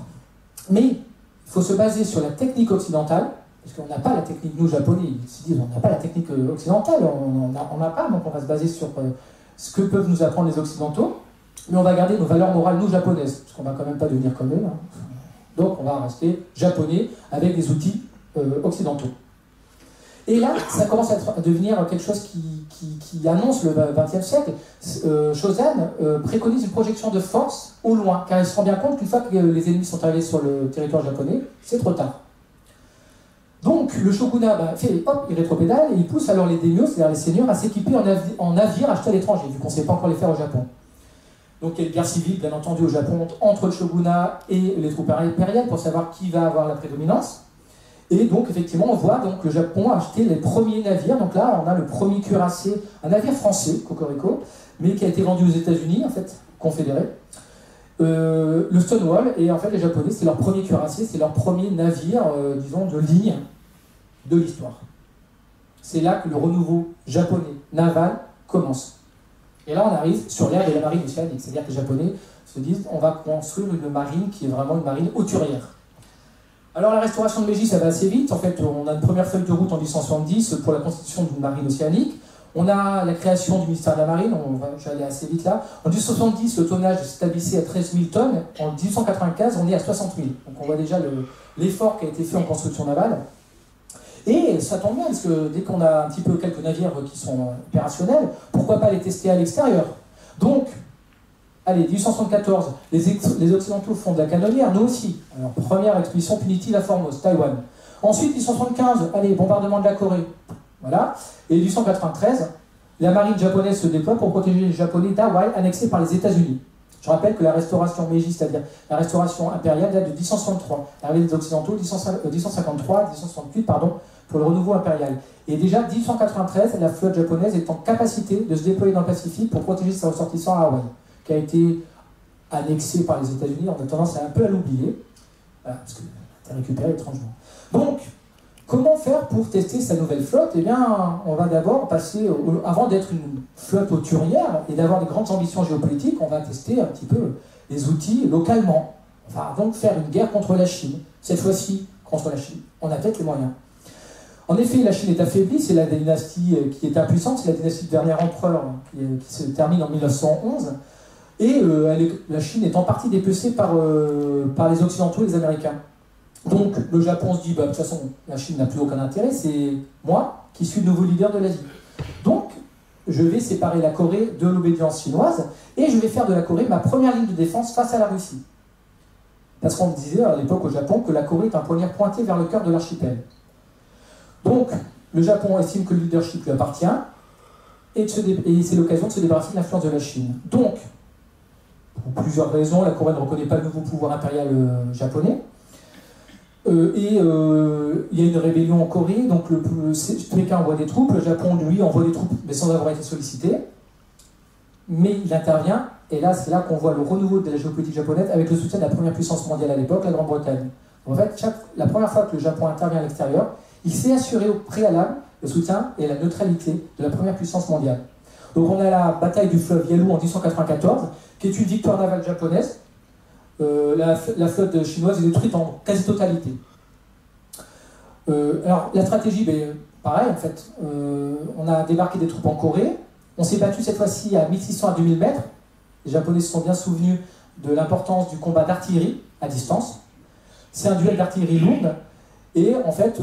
mais il faut se baser sur la technique occidentale, parce qu'on n'a pas la technique, nous, Japonais, ils se disent on n'a pas la technique occidentale, on n'a pas, donc on va se baser sur ce que peuvent nous apprendre les Occidentaux, mais on va garder nos valeurs morales, nous, japonaises, parce qu'on ne va quand même pas devenir comme eux. Donc on va rester japonais avec des outils occidentaux. Et là, ça commence à devenir quelque chose qui annonce le XXe siècle. Shosan préconise une projection de force au loin, car il se rend bien compte qu'une fois que les ennemis sont arrivés sur le territoire japonais, c'est trop tard. Donc le shogunat il rétropédale et il pousse alors les daimyos, c'est-à-dire les seigneurs, à s'équiper en navires achetés à l'étranger, vu qu'on ne sait pas encore les faire au Japon. Donc il y a une guerre civile, bien entendu, au Japon, entre le shogunat et les troupes impériales pour savoir qui va avoir la prédominance. Et donc, effectivement, on voit donc, le Japon acheter les premiers navires. Donc là, on a le premier cuirassé, un navire français, Cocorico, mais qui a été vendu aux États-Unis, en fait, confédéré. Le Stonewall, et en fait, les Japonais, c'est leur premier cuirassé, c'est leur premier navire, disons, de ligne de l'histoire. C'est là que le renouveau japonais naval commence. Et là, on arrive sur l'ère de la marine océanique. C'est-à-dire que les Japonais se disent on va construire une marine qui est vraiment une marine hauturière. Alors la restauration de Meiji, ça va assez vite. En fait, on a une première feuille de route en 1870 pour la constitution d'une marine océanique. On a la création du ministère de la Marine, je vais aller assez vite là. En 1870, le tonnage s'établissait à 13 000 tonnes. En 1895, on est à 60 000. Donc on voit déjà l'effort qui a été fait en construction navale. Et ça tombe bien, parce que dès qu'on a un petit peu quelques navires qui sont opérationnels, pourquoi pas les tester à l'extérieur? Donc, allez, 1874, les Occidentaux font de la canonnière, nous aussi. Alors, première expédition punitive à Formose, Taïwan. Ensuite, 1875, allez, bombardement de la Corée. Voilà. Et 1893, la marine japonaise se déploie pour protéger les Japonais d'Hawaï, annexés par les États-Unis. Je rappelle que la restauration Meiji, c'est-à-dire la restauration impériale, date de 1863. L'arrivée des Occidentaux, 1868, pour le renouveau impérial. Et déjà, 1893, la flotte japonaise est en capacité de se déployer dans le Pacifique pour protéger ses ressortissants à Hawaï, qui a été annexé par les États-Unis. On a tendance à un peu à l'oublier, parce que c'est récupéré étrangement. Donc, comment faire pour tester sa nouvelle flotte? Eh bien, on va d'abord passer, avant d'être une flotte hauturière et d'avoir des grandes ambitions géopolitiques, on va tester un petit peu les outils localement. On va donc faire une guerre contre la Chine. Cette fois-ci, contre la Chine, on a peut-être les moyens. En effet, la Chine est affaiblie, c'est la dynastie qui est impuissante, c'est la dynastie du dernier empereur qui se termine en 1911. Et la Chine est en partie dépecée par les Occidentaux et les Américains. Donc le Japon se dit, bah, de toute façon, la Chine n'a plus aucun intérêt, c'est moi qui suis le nouveau leader de l'Asie. Donc, je vais séparer la Corée de l'obédience chinoise, et je vais faire de la Corée ma première ligne de défense face à la Russie. Parce qu'on disait à l'époque au Japon que la Corée est un poignard pointé vers le cœur de l'archipel. Donc, le Japon estime que le leadership lui appartient, et c'est l'occasion de se débarrasser de l'influence de la Chine. Donc, pour plusieurs raisons, la Corée ne reconnaît pas le nouveau pouvoir impérial japonais. Il y a une rébellion en Corée, donc Pékin envoie des troupes, le Japon, lui, envoie des troupes, mais sans avoir été sollicité. Mais il intervient, et là, c'est là qu'on voit le renouveau de la géopolitique japonaise avec le soutien de la première puissance mondiale à l'époque, la Grande-Bretagne. En fait, la première fois que le Japon intervient à l'extérieur, il s'est assuré au préalable le soutien et la neutralité de la première puissance mondiale. Donc on a la bataille du fleuve Yalu en 1894, qui est une victoire navale japonaise. La flotte chinoise est détruite en quasi-totalité. Alors, la stratégie, ben, pareil, en fait. On a débarqué des troupes en Corée. On s'est battu cette fois-ci à 1600 à 2000 mètres. Les Japonais se sont bien souvenus de l'importance du combat d'artillerie à distance. C'est un duel d'artillerie lourde. Et en fait,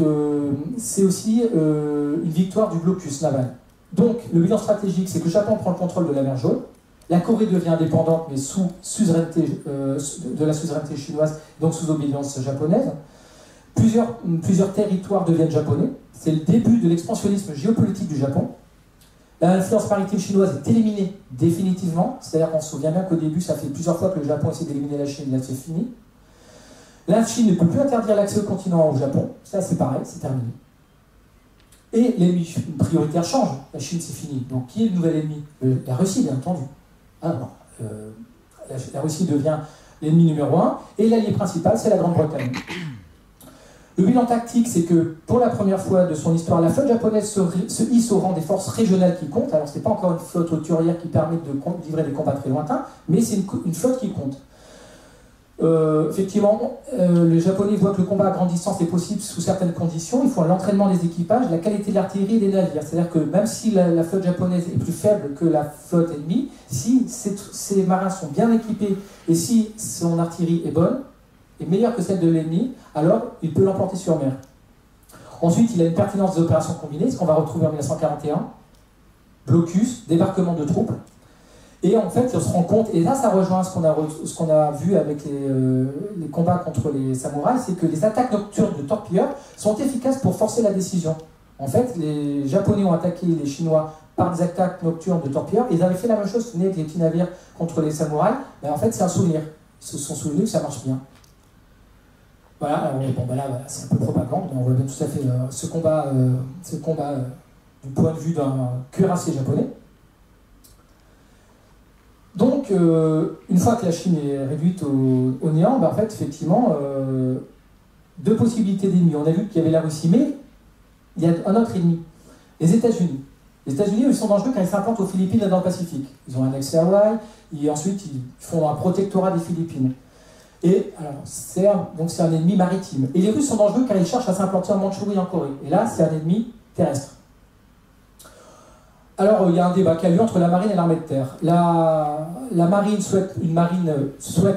c'est aussi une victoire du blocus naval. Donc, le bilan stratégique, c'est que le Japon prend le contrôle de la mer Jaune. La Corée devient indépendante, mais sous suzeraineté, de la suzeraineté chinoise, donc sous obédience japonaise. Plusieurs territoires deviennent japonais. C'est le début de l'expansionnisme géopolitique du Japon. L'influence maritime chinoise est éliminée définitivement. C'est-à-dire qu'on se souvient bien qu'au début, ça fait plusieurs fois que le Japon essaie d'éliminer la Chine, là c'est fini. La Chine ne peut plus interdire l'accès au continent au Japon. Ça c'est pareil, c'est terminé. Et l'ennemi prioritaire change. La Chine c'est fini. Donc qui est le nouvel ennemi? La Russie, bien entendu. La Russie devient l'ennemi numéro 1, et l'allié principal, c'est la Grande-Bretagne. Le bilan tactique, c'est que pour la première fois de son histoire, la flotte japonaise se hisse au rang des forces régionales qui comptent. Alors, ce n'est pas encore une flotte hauturière qui permet de livrer des combats très lointains, mais c'est une flotte qui compte. Effectivement, les Japonais voient que le combat à grande distance est possible sous certaines conditions. Il faut l'entraînement des équipages, la qualité de l'artillerie et des navires. C'est-à-dire que même si la flotte japonaise est plus faible que la flotte ennemie, si ses marins sont bien équipés et si son artillerie est bonne, est meilleure que celle de l'ennemi, alors il peut l'emporter sur mer. Ensuite, il a une pertinence des opérations combinées, ce qu'on va retrouver en 1941. Blocus, débarquement de troupes. Et en fait, on se rend compte, et là ça rejoint ce qu'on a vu avec les combats contre les samouraïs, c'est que les attaques nocturnes de torpilleurs sont efficaces pour forcer la décision. En fait, les Japonais ont attaqué les Chinois par des attaques nocturnes de torpilleurs, et ils avaient fait la même chose avec les petits navires contre les samouraïs, mais en fait c'est un souvenir. Ils se sont souvenus que ça marche bien. Voilà, alors, bon, ben là, voilà, c'est un peu propagande, on voit bien tout à fait ce combat du point de vue d'un cuirassier japonais. Donc, une fois que la Chine est réduite au néant, ben en fait, effectivement, deux possibilités d'ennemis. On a vu qu'il y avait la Russie, mais il y a un autre ennemi, les États-Unis. Les États-Unis, ils sont dangereux quand ils s'implantent aux Philippines et dans le Pacifique. Ils ont annexé Hawaï, et ensuite ils font un protectorat des Philippines. Et alors, c'est un ennemi maritime. Et les Russes sont dangereux car ils cherchent à s'implanter en Mandchourie, en Corée. Et là, c'est un ennemi terrestre. Alors, il y a un débat qui a lieu entre la marine et l'armée de terre. La marine souhaite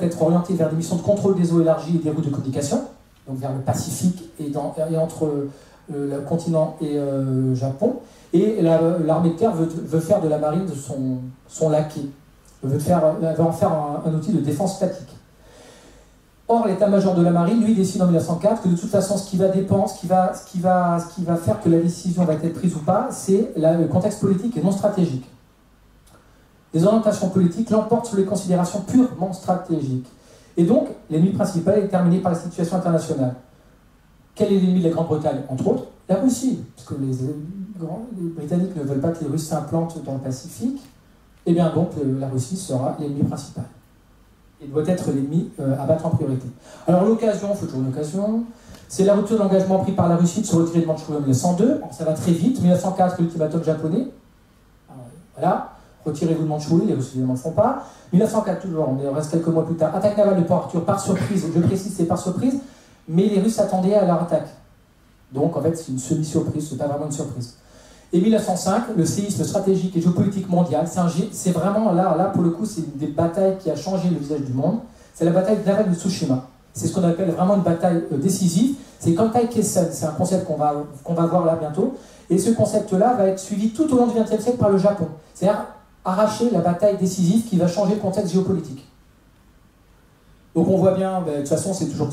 être orientée vers des missions de contrôle des eaux élargies et des routes de communication, donc vers le Pacifique et entre le continent et le Japon. Et l'armée de terre veut faire de la marine de son laquais. Elle veut en faire un outil de défense statique. Or, l'état-major de la marine, lui, décide en 1904 que de toute façon, ce qui va faire que la décision va être prise ou pas, c'est le contexte politique et non stratégique. Les orientations politiques l'emportent sur les considérations purement stratégiques. Et donc, l'ennemi principal est déterminé par la situation internationale. Quel est l'ennemi de la Grande-Bretagne? Entre autres, la Russie, parce que les Britanniques ne veulent pas que les Russes s'implantent dans le Pacifique. Et bien donc, la Russie sera l'ennemi principal. Il doit être l'ennemi à battre en priorité. Alors l'occasion, il faut toujours une occasion, c'est la rupture d'engagement pris par la Russie de se retirer de Mandchourie en 1902. Ça va très vite. 1904, l'ultimatum japonais. Voilà, retirez-vous de Mandchourie, les Russes évidemment ne le font pas. 1904 toujours, on reste quelques mois plus tard. Attaque navale de Port Arthur par surprise, je précise c'est par surprise, mais les Russes s'attendaient à leur attaque. Donc en fait c'est une semi-surprise, c'est pas vraiment une surprise. Et 1905, le séisme stratégique et géopolitique mondial, c'est vraiment là pour le coup, c'est une des batailles qui a changé le visage du monde. C'est la bataille navale de Tsushima. c'est ce qu'on appelle vraiment une bataille décisive. C'est Kankai-Kessen, c'est un concept qu'on va voir là bientôt. Et ce concept-là va être suivi tout au long du XXe siècle par le Japon. C'est-à-dire arracher la bataille décisive qui va changer le contexte géopolitique. Donc on voit bien, de toute façon, c'est toujours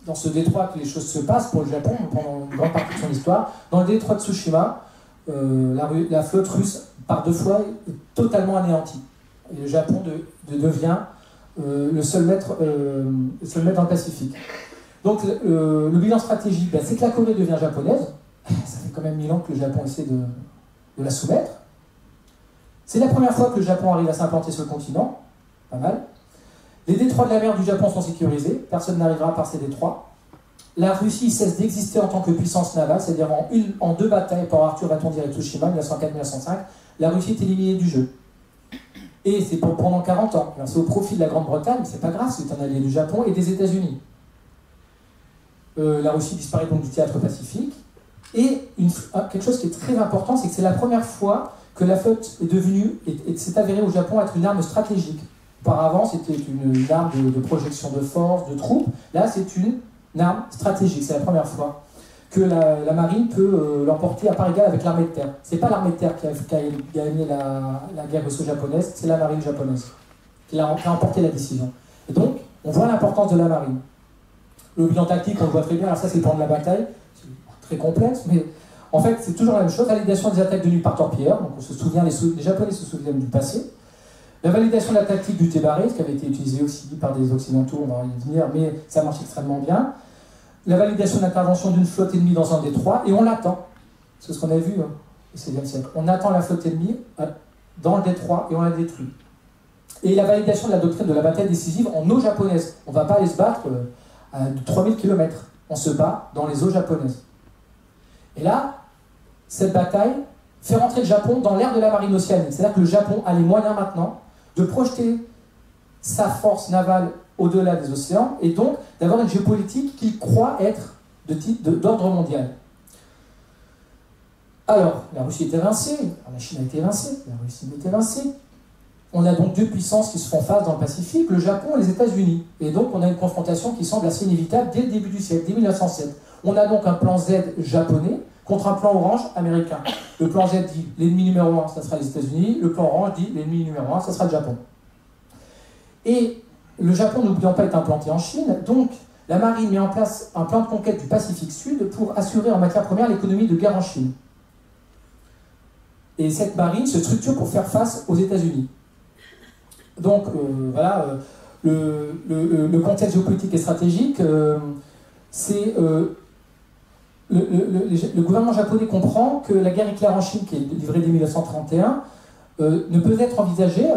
dans ce détroit que les choses se passent pour le Japon pendant une grande partie de son histoire. Dans le détroit de Tsushima, la flotte russe, par 2 fois, est totalement anéantie. Et le Japon devient le seul maître dans le Pacifique. Donc le bilan stratégique, c'est que la Corée devient japonaise. Ça fait quand même 1000 ans que le Japon essaie de la soumettre. C'est la première fois que le Japon arrive à s'implanter sur le continent. Pas mal. Les détroits de la mer du Japon sont sécurisés. Personne n'arrivera par ces détroits. La Russie cesse d'exister en tant que puissance navale, c'est-à-dire en 2 batailles, Port Arthur, bâton direct Tsushima, 1904-1905, la Russie est éliminée du jeu. Et c'est pendant 40 ans. C'est au profit de la Grande-Bretagne, mais c'est pas grave, c'est un allié du Japon et des États-Unis. La Russie disparaît donc du théâtre pacifique. Et quelque chose qui est très important, c'est que c'est la première fois que la flotte est devenue, et s'est avérée au Japon être une arme stratégique. Auparavant, c'était une arme de projection de force, de troupes. Là, c'est une arme stratégique. C'est la première fois que la marine peut l'emporter à part égale avec l'armée de terre. C'est pas l'armée de terre qui a gagné la guerre russo-japonaise, c'est la marine japonaise qui a emporté la décision. Et donc, on voit l'importance de la marine. Le bilan tactique, on le voit très bien. Alors ça, c'est le plan de la bataille. C'est très complexe, mais en fait, c'est toujours la même chose. Validation des attaques de nuit par torpilleurs. Donc on se souvient, les Japonais se souviennent du passé. La validation de la tactique du T-barré, ce qui avait été utilisé aussi par des Occidentaux, on va y venir, mais ça marche extrêmement bien. La validation de l'intervention d'une flotte ennemie dans un détroit, et on l'attend. C'est ce qu'on a vu au XVIe siècle. On attend la flotte ennemie dans le détroit et on la détruit. Et la validation de la doctrine de la bataille décisive en eau japonaise. On ne va pas aller se battre à 3000 km. On se bat dans les eaux japonaises. Et là, cette bataille fait rentrer le Japon dans l'ère de la marine océanique. C'est-à-dire que le Japon a les moyens maintenant de projeter sa force navale au-delà des océans, et donc d'avoir une géopolitique qu'il croit être d'ordre mondial. Alors, la Russie est évincée, la Chine a été évincée, la Russie a été évincée. On a donc 2 puissances qui se font face dans le Pacifique, le Japon et les États-Unis. Et donc on a une confrontation qui semble assez inévitable dès le début du siècle, dès 1907. On a donc un plan Z japonais contre un plan orange américain. Le plan Z dit l'ennemi numéro 1, ça sera les États-Unis. Le plan orange dit l'ennemi numéro 1, ça sera le Japon. Et le Japon, n'oublions pas, est implanté en Chine. Donc la marine met en place un plan de conquête du Pacifique Sud pour assurer en matière première l'économie de guerre en Chine. Et cette marine se structure pour faire face aux États-Unis. Donc voilà, le contexte géopolitique et stratégique, c'est... Le gouvernement japonais comprend que la guerre éclair en Chine, qui est livrée dès 1931, ne peut être envisagée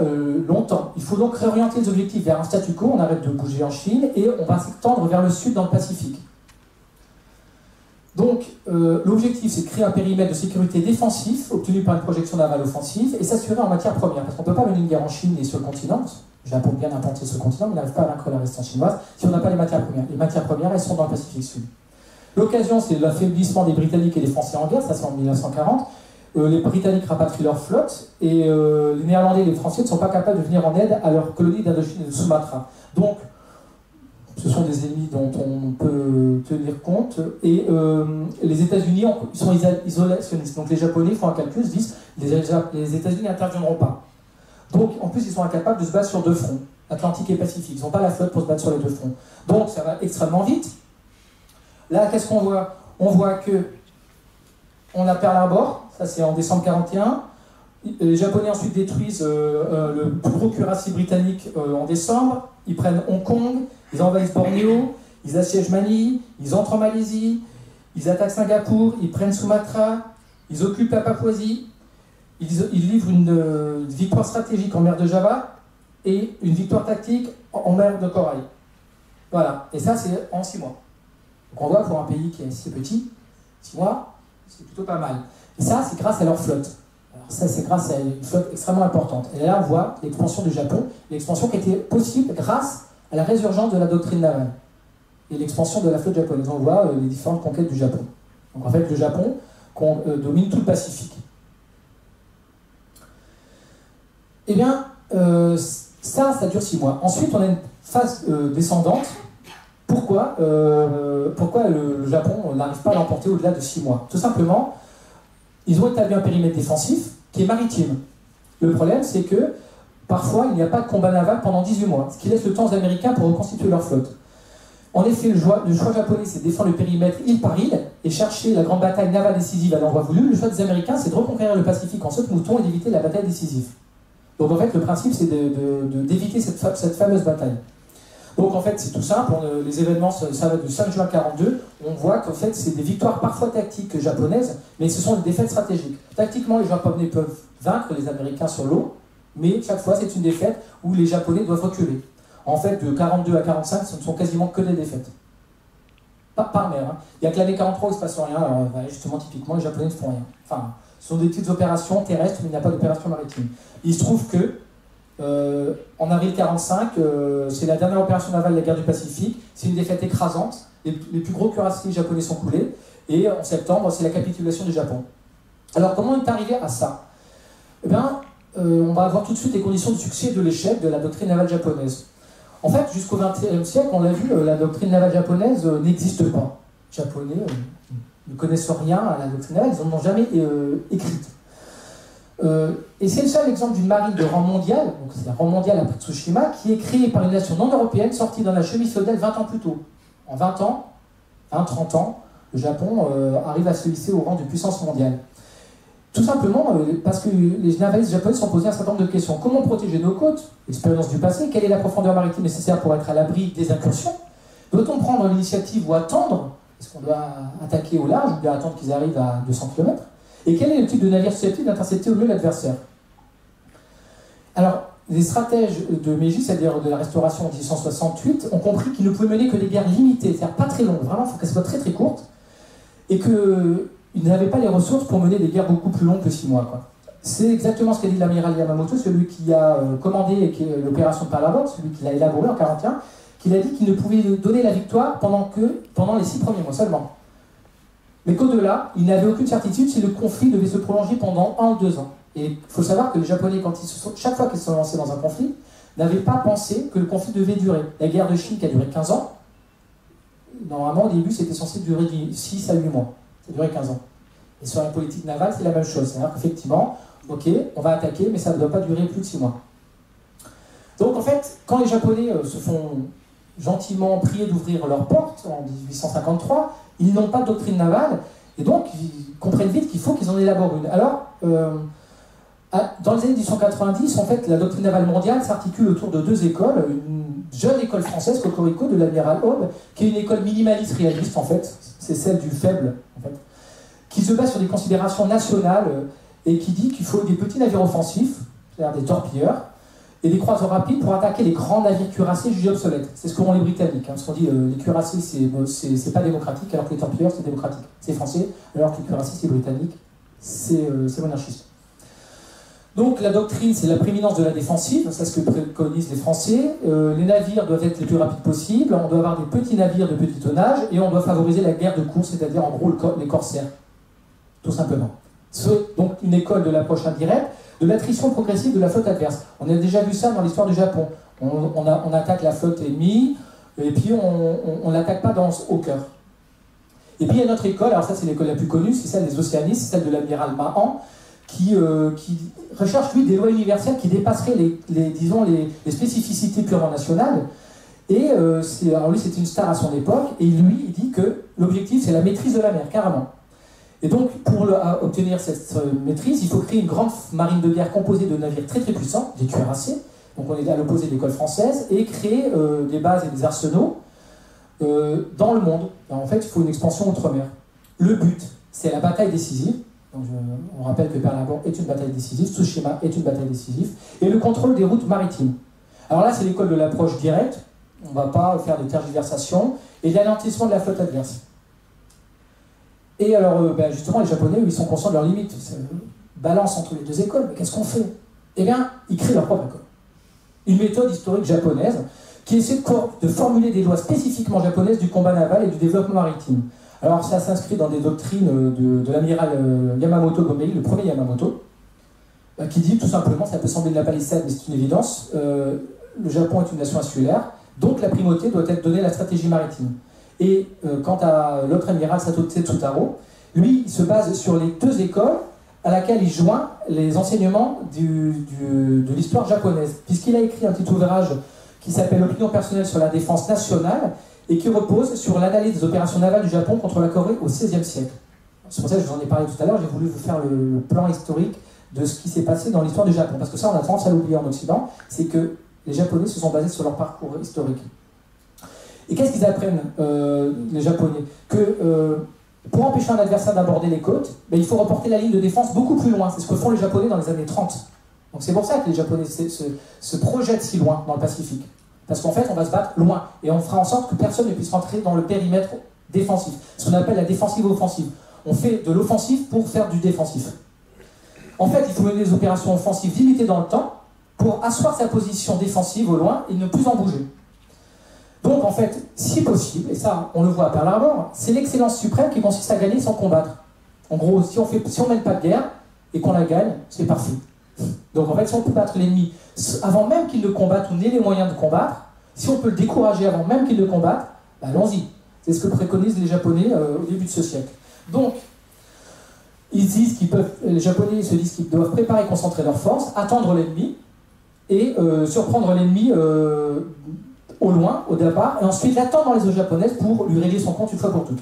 longtemps. Il faut donc réorienter les objectifs vers un statu quo, on arrête de bouger en Chine, et on va s'étendre vers le sud dans le Pacifique. Donc, l'objectif, c'est de créer un périmètre de sécurité défensif, obtenu par une projection navale offensive, et s'assurer en matière première. Parce qu'on ne peut pas mener une guerre en Chine et sur le continent. Le Japon bien implanté sur le continent, mais n'arrive pas à vaincre la résistance chinoise si on n'a pas les matières premières. Les matières premières, elles sont dans le Pacifique Sud. L'occasion, c'est l'affaiblissement des Britanniques et des Français en guerre, ça c'est en 1940. Les Britanniques rapatrient leur flotte, et les Néerlandais et les Français ne sont pas capables de venir en aide à leur colonie d'Indochine et de Sumatra. Donc, ce sont des ennemis dont on peut tenir compte, et les États-Unis sont isolationnistes. Donc les Japonais font un calcul, se disent les États-Unis n'interviendront pas. Donc en plus ils sont incapables de se battre sur 2 fronts, Atlantique et Pacifique. Ils n'ont pas la flotte pour se battre sur les 2 fronts. Donc ça va extrêmement vite. Là, qu'est-ce qu'on voit? On voit que on a Pearl Harbor, ça c'est en décembre 1941. Les Japonais ensuite détruisent le plus gros cuirassé britannique en décembre. Ils prennent Hong Kong, ils envahissent Bornéo, ils assiègent Manille, ils entrent en Malaisie, ils attaquent Singapour, ils prennent Sumatra, ils occupent la Papouasie, ils livrent une victoire stratégique en mer de Java et une victoire tactique en mer de Corail. Voilà, et ça c'est en 6 mois. Donc on voit pour un pays qui est si petit, 6 mois, c'est plutôt pas mal. Et ça c'est grâce à leur flotte. Alors ça c'est grâce à une flotte extrêmement importante. Et là on voit l'expansion du Japon, l'expansion qui était possible grâce à la résurgence de la doctrine navale et l'expansion de la flotte japonaise. On voit les différentes conquêtes du Japon. Donc en fait le Japon domine tout le Pacifique. Eh bien, ça dure 6 mois. Ensuite, on a une phase descendante, pourquoi le Japon n'arrive pas à l'emporter au-delà de 6 mois? Tout simplement, ils ont établi un périmètre défensif qui est maritime. Le problème, c'est que parfois, il n'y a pas de combat naval pendant 18 mois, ce qui laisse le temps aux Américains pour reconstituer leur flotte. En effet, le choix japonais, c'est de défendre le périmètre île par île et chercher la grande bataille navale décisive à l'endroit voulu. Le choix des Américains, c'est de reconquérir le Pacifique en saute-mouton et d'éviter la bataille décisive. Donc en fait, le principe, c'est d'éviter cette fameuse bataille. Donc en fait, c'est tout simple. Les événements, ça va du 5 juin 1942. On voit qu'en fait, c'est des victoires parfois tactiques japonaises, mais ce sont des défaites stratégiques. Tactiquement, les Japonais peuvent vaincre les Américains sur l'eau, mais chaque fois, c'est une défaite où les Japonais doivent reculer. En fait, de 42 à 45, ce ne sont quasiment que des défaites. Pas par mer. Hein. Il n'y a que l'année 43 où il ne se passe rien. Alors, justement, typiquement, les Japonais ne font rien. Enfin, ce sont des petites opérations terrestres, mais il n'y a pas d'opération maritime. Il se trouve que, en avril 1945, c'est la dernière opération navale de la guerre du Pacifique. C'est une défaite écrasante. Les plus gros cuirassiers japonais sont coulés. Et en septembre, c'est la capitulation du Japon. Alors, comment on est arrivé à ça? Eh bien, on va avoir tout de suite les conditions de succès et de l'échec de la doctrine navale japonaise. En fait, jusqu'au XXe siècle, on l'a vu, la doctrine navale japonaise n'existe pas. Les Japonais ne connaissent rien à la doctrine navale, ils n'en ont jamais écrite. Et c'est le seul exemple d'une marine de rang mondial, donc c'est la rang mondial après Tsushima, qui est créée par une nation non européenne sortie dans la chemise feudale 20 ans plus tôt. En 20 ans, 30 ans, le Japon arrive à se hisser au rang de puissance mondiale. Tout simplement parce que les navalistes japonais se sont posés un certain nombre de questions. Comment protéger nos côtes? L'expérience du passé. Quelle est la profondeur maritime nécessaire pour être à l'abri des incursions? Doit-on prendre l'initiative ou attendre? Est-ce qu'on doit attaquer au large ou bien attendre qu'ils arrivent à 200 km? Et quel est le type de navire susceptible d'intercepter au mieux l'adversaire? Alors, les stratèges de Meiji, c'est-à-dire de la Restauration en 1868, ont compris qu'ils ne pouvaient mener que des guerres limitées, c'est-à-dire pas très longues. Vraiment, il faut qu'elles soient très très courtes. Et que ils n'avaient pas les ressources pour mener des guerres beaucoup plus longues que 6 mois. C'est exactement ce qu'a dit l'amiral Yamamoto, celui qui a commandé l'opération Pearl Harbor, celui qui l'a élaboré en 1941, qu'il a dit qu'il ne pouvait donner la victoire pendant les 6 premiers mois seulement. Mais qu'au-delà, il n'avait aucune certitude si le conflit devait se prolonger pendant 1 ou 2 ans. Et il faut savoir que les Japonais, chaque fois qu'ils se sont lancés dans un conflit, n'avaient pas pensé que le conflit devait durer. La guerre de Chine qui a duré 15 ans, normalement au début c'était censé durer 6 à 8 mois. Ça a duré 15 ans. Et sur la politique navale, c'est la même chose. C'est-à-dire qu'effectivement, ok, on va attaquer, mais ça ne doit pas durer plus de 6 mois. Donc en fait, quand les Japonais se font gentiment prier d'ouvrir leurs portes en 1853, ils n'ont pas de doctrine navale, et donc ils comprennent vite qu'il faut qu'ils en élaborent une. Alors, dans les années 1890, en fait, la doctrine navale mondiale s'articule autour de 2 écoles. Une jeune école française, Cocorico, de l'amiral Aube, qui est une école minimaliste réaliste, en fait. C'est celle du faible, en fait, qui se base sur des considérations nationales et qui dit qu'il faut des petits navires offensifs, c'est-à-dire des torpilleurs, et des croiseurs rapides pour attaquer les grands navires cuirassés jugés obsolètes. C'est ce qu'auront les Britanniques. Hein, parce qu'on dit les cuirassés, c'est pas démocratique, alors que les torpilleurs, c'est démocratique. C'est français, alors que les cuirassés, c'est britannique, c'est monarchiste. Donc la doctrine, c'est la prééminence de la défensive, c'est ce que préconisent les Français. Les navires doivent être les plus rapides possibles, on doit avoir des petits navires de petit tonnage, et on doit favoriser la guerre de course, c'est-à-dire en gros les corsaires, tout simplement. C'est donc une école de l'approche indirecte, de l'attrition progressive de la flotte adverse. On a déjà vu ça dans l'histoire du Japon. On attaque la flotte ennemie, et puis on l'attaque pas au cœur. Et puis il y a notre école, alors ça c'est l'école la plus connue, c'est celle des océanistes, c'est celle de l'amiral Mahan, qui recherche, lui, des lois universelles qui dépasseraient les spécificités purement nationales. Et alors lui, c'est une star à son époque, et lui, il dit que l'objectif, c'est la maîtrise de la mer, carrément. Et donc, pour obtenir cette maîtrise, il faut créer une grande marine de guerre composée de navires très très puissants, des cuirassés, donc on est à l'opposé de l'école française, et créer des bases et des arsenaux dans le monde. Alors, en fait, il faut une expansion outre-mer. Le but, c'est la bataille décisive. Donc, on rappelle que Pearl Harbor est une bataille décisive, Tsushima est une bataille décisive, et le contrôle des routes maritimes. Alors là, c'est l'école de l'approche directe, on ne va pas faire de tergiversations, et de l'anéantissement de la flotte adverse. Et alors, justement, les Japonais, ils sont conscients de leurs limites. C'est balance entre les 2 écoles, mais qu'est-ce qu'on fait? Eh bien, ils créent leur propre école. Une méthode historique japonaise qui essaie de formuler des lois spécifiquement japonaises du combat naval et du développement maritime. Alors ça s'inscrit dans des doctrines de l'amiral Yamamoto Gomei, le premier Yamamoto, qui dit tout simplement, ça peut sembler de la palissade, mais c'est une évidence, le Japon est une nation insulaire, Donc la primauté doit être donnée à la stratégie maritime. Et quant à l'autre amiral Sato Tsutaro, lui, il se base sur les deux écoles à laquelle il joint les enseignements de l'histoire japonaise, puisqu'il a écrit un petit ouvrage qui s'appelle Opinion personnelle sur la défense nationale et qui repose sur l'analyse des opérations navales du Japon contre la Corée au XVIe siècle. C'est pour ça que je vous en ai parlé tout à l'heure, j'ai voulu vous faire le plan historique de ce qui s'est passé dans l'histoire du Japon, parce que ça on a tendance à l'oublier en Occident, c'est que les Japonais se sont basés sur leur parcours historique. Et qu'est-ce qu'ils apprennent, les Japonais? Que pour empêcher un adversaire d'aborder les côtes, ben, il faut reporter la ligne de défense beaucoup plus loin. C'est ce que font les Japonais dans les années 30. Donc c'est pour ça que les Japonais se projettent si loin dans le Pacifique. Parce qu'en fait, on va se battre loin. Et on fera en sorte que personne ne puisse rentrer dans le périmètre défensif. Ce qu'on appelle la défensive offensive. On fait de l'offensif pour faire du défensif. En fait, il faut mener des opérations offensives limitées dans le temps pour asseoir sa position défensive au loin et ne plus en bouger. Donc en fait, si possible, et ça on le voit à Pearl Harbor, c'est l'excellence suprême qui consiste à gagner sans combattre. En gros, si on mène pas de guerre et qu'on la gagne, c'est parfait. Donc en fait, si on peut battre l'ennemi avant même qu'il ne combatte ou n'ait les moyens de combattre, si on peut le décourager avant même qu'il ne combatte, bah, allons-y. C'est ce que préconisent les Japonais au début de ce siècle. Donc, les Japonais se disent qu'ils doivent préparer et concentrer leurs forces, attendre l'ennemi et surprendre l'ennemi au loin, au départ, et ensuite l'attendre dans les eaux japonaises pour lui régler son compte une fois pour toutes.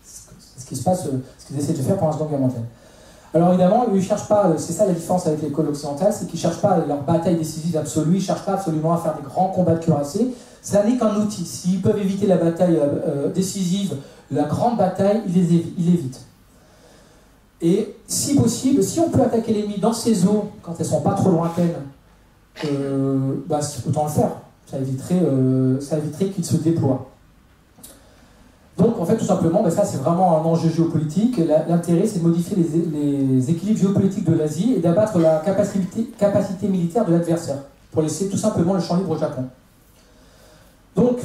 C'est ce qui se passe, ce qu'ils essaient de faire pendant la Seconde Guerre mondiale. Alors évidemment, ils ne cherchent pas, c'est ça la différence avec l'école occidentale, c'est qu'ils ne cherchent pas leur bataille décisive absolue, ils ne cherchent pas absolument à faire des grands combats de cuirassés, ça n'est qu'un outil. S'ils peuvent éviter la bataille décisive, la grande bataille, ils l'évitent. Et si possible, si on peut attaquer l'ennemi dans ses eaux, quand elles ne sont pas trop lointaines, bah, autant le faire. Ça éviterait qu'il se déploie. Donc, en fait, tout simplement, ben ça, c'est vraiment un enjeu géopolitique. L'intérêt, c'est de modifier les équilibres géopolitiques de l'Asie et d'abattre la capacité militaire de l'adversaire, pour laisser tout simplement le champ libre au Japon. Donc,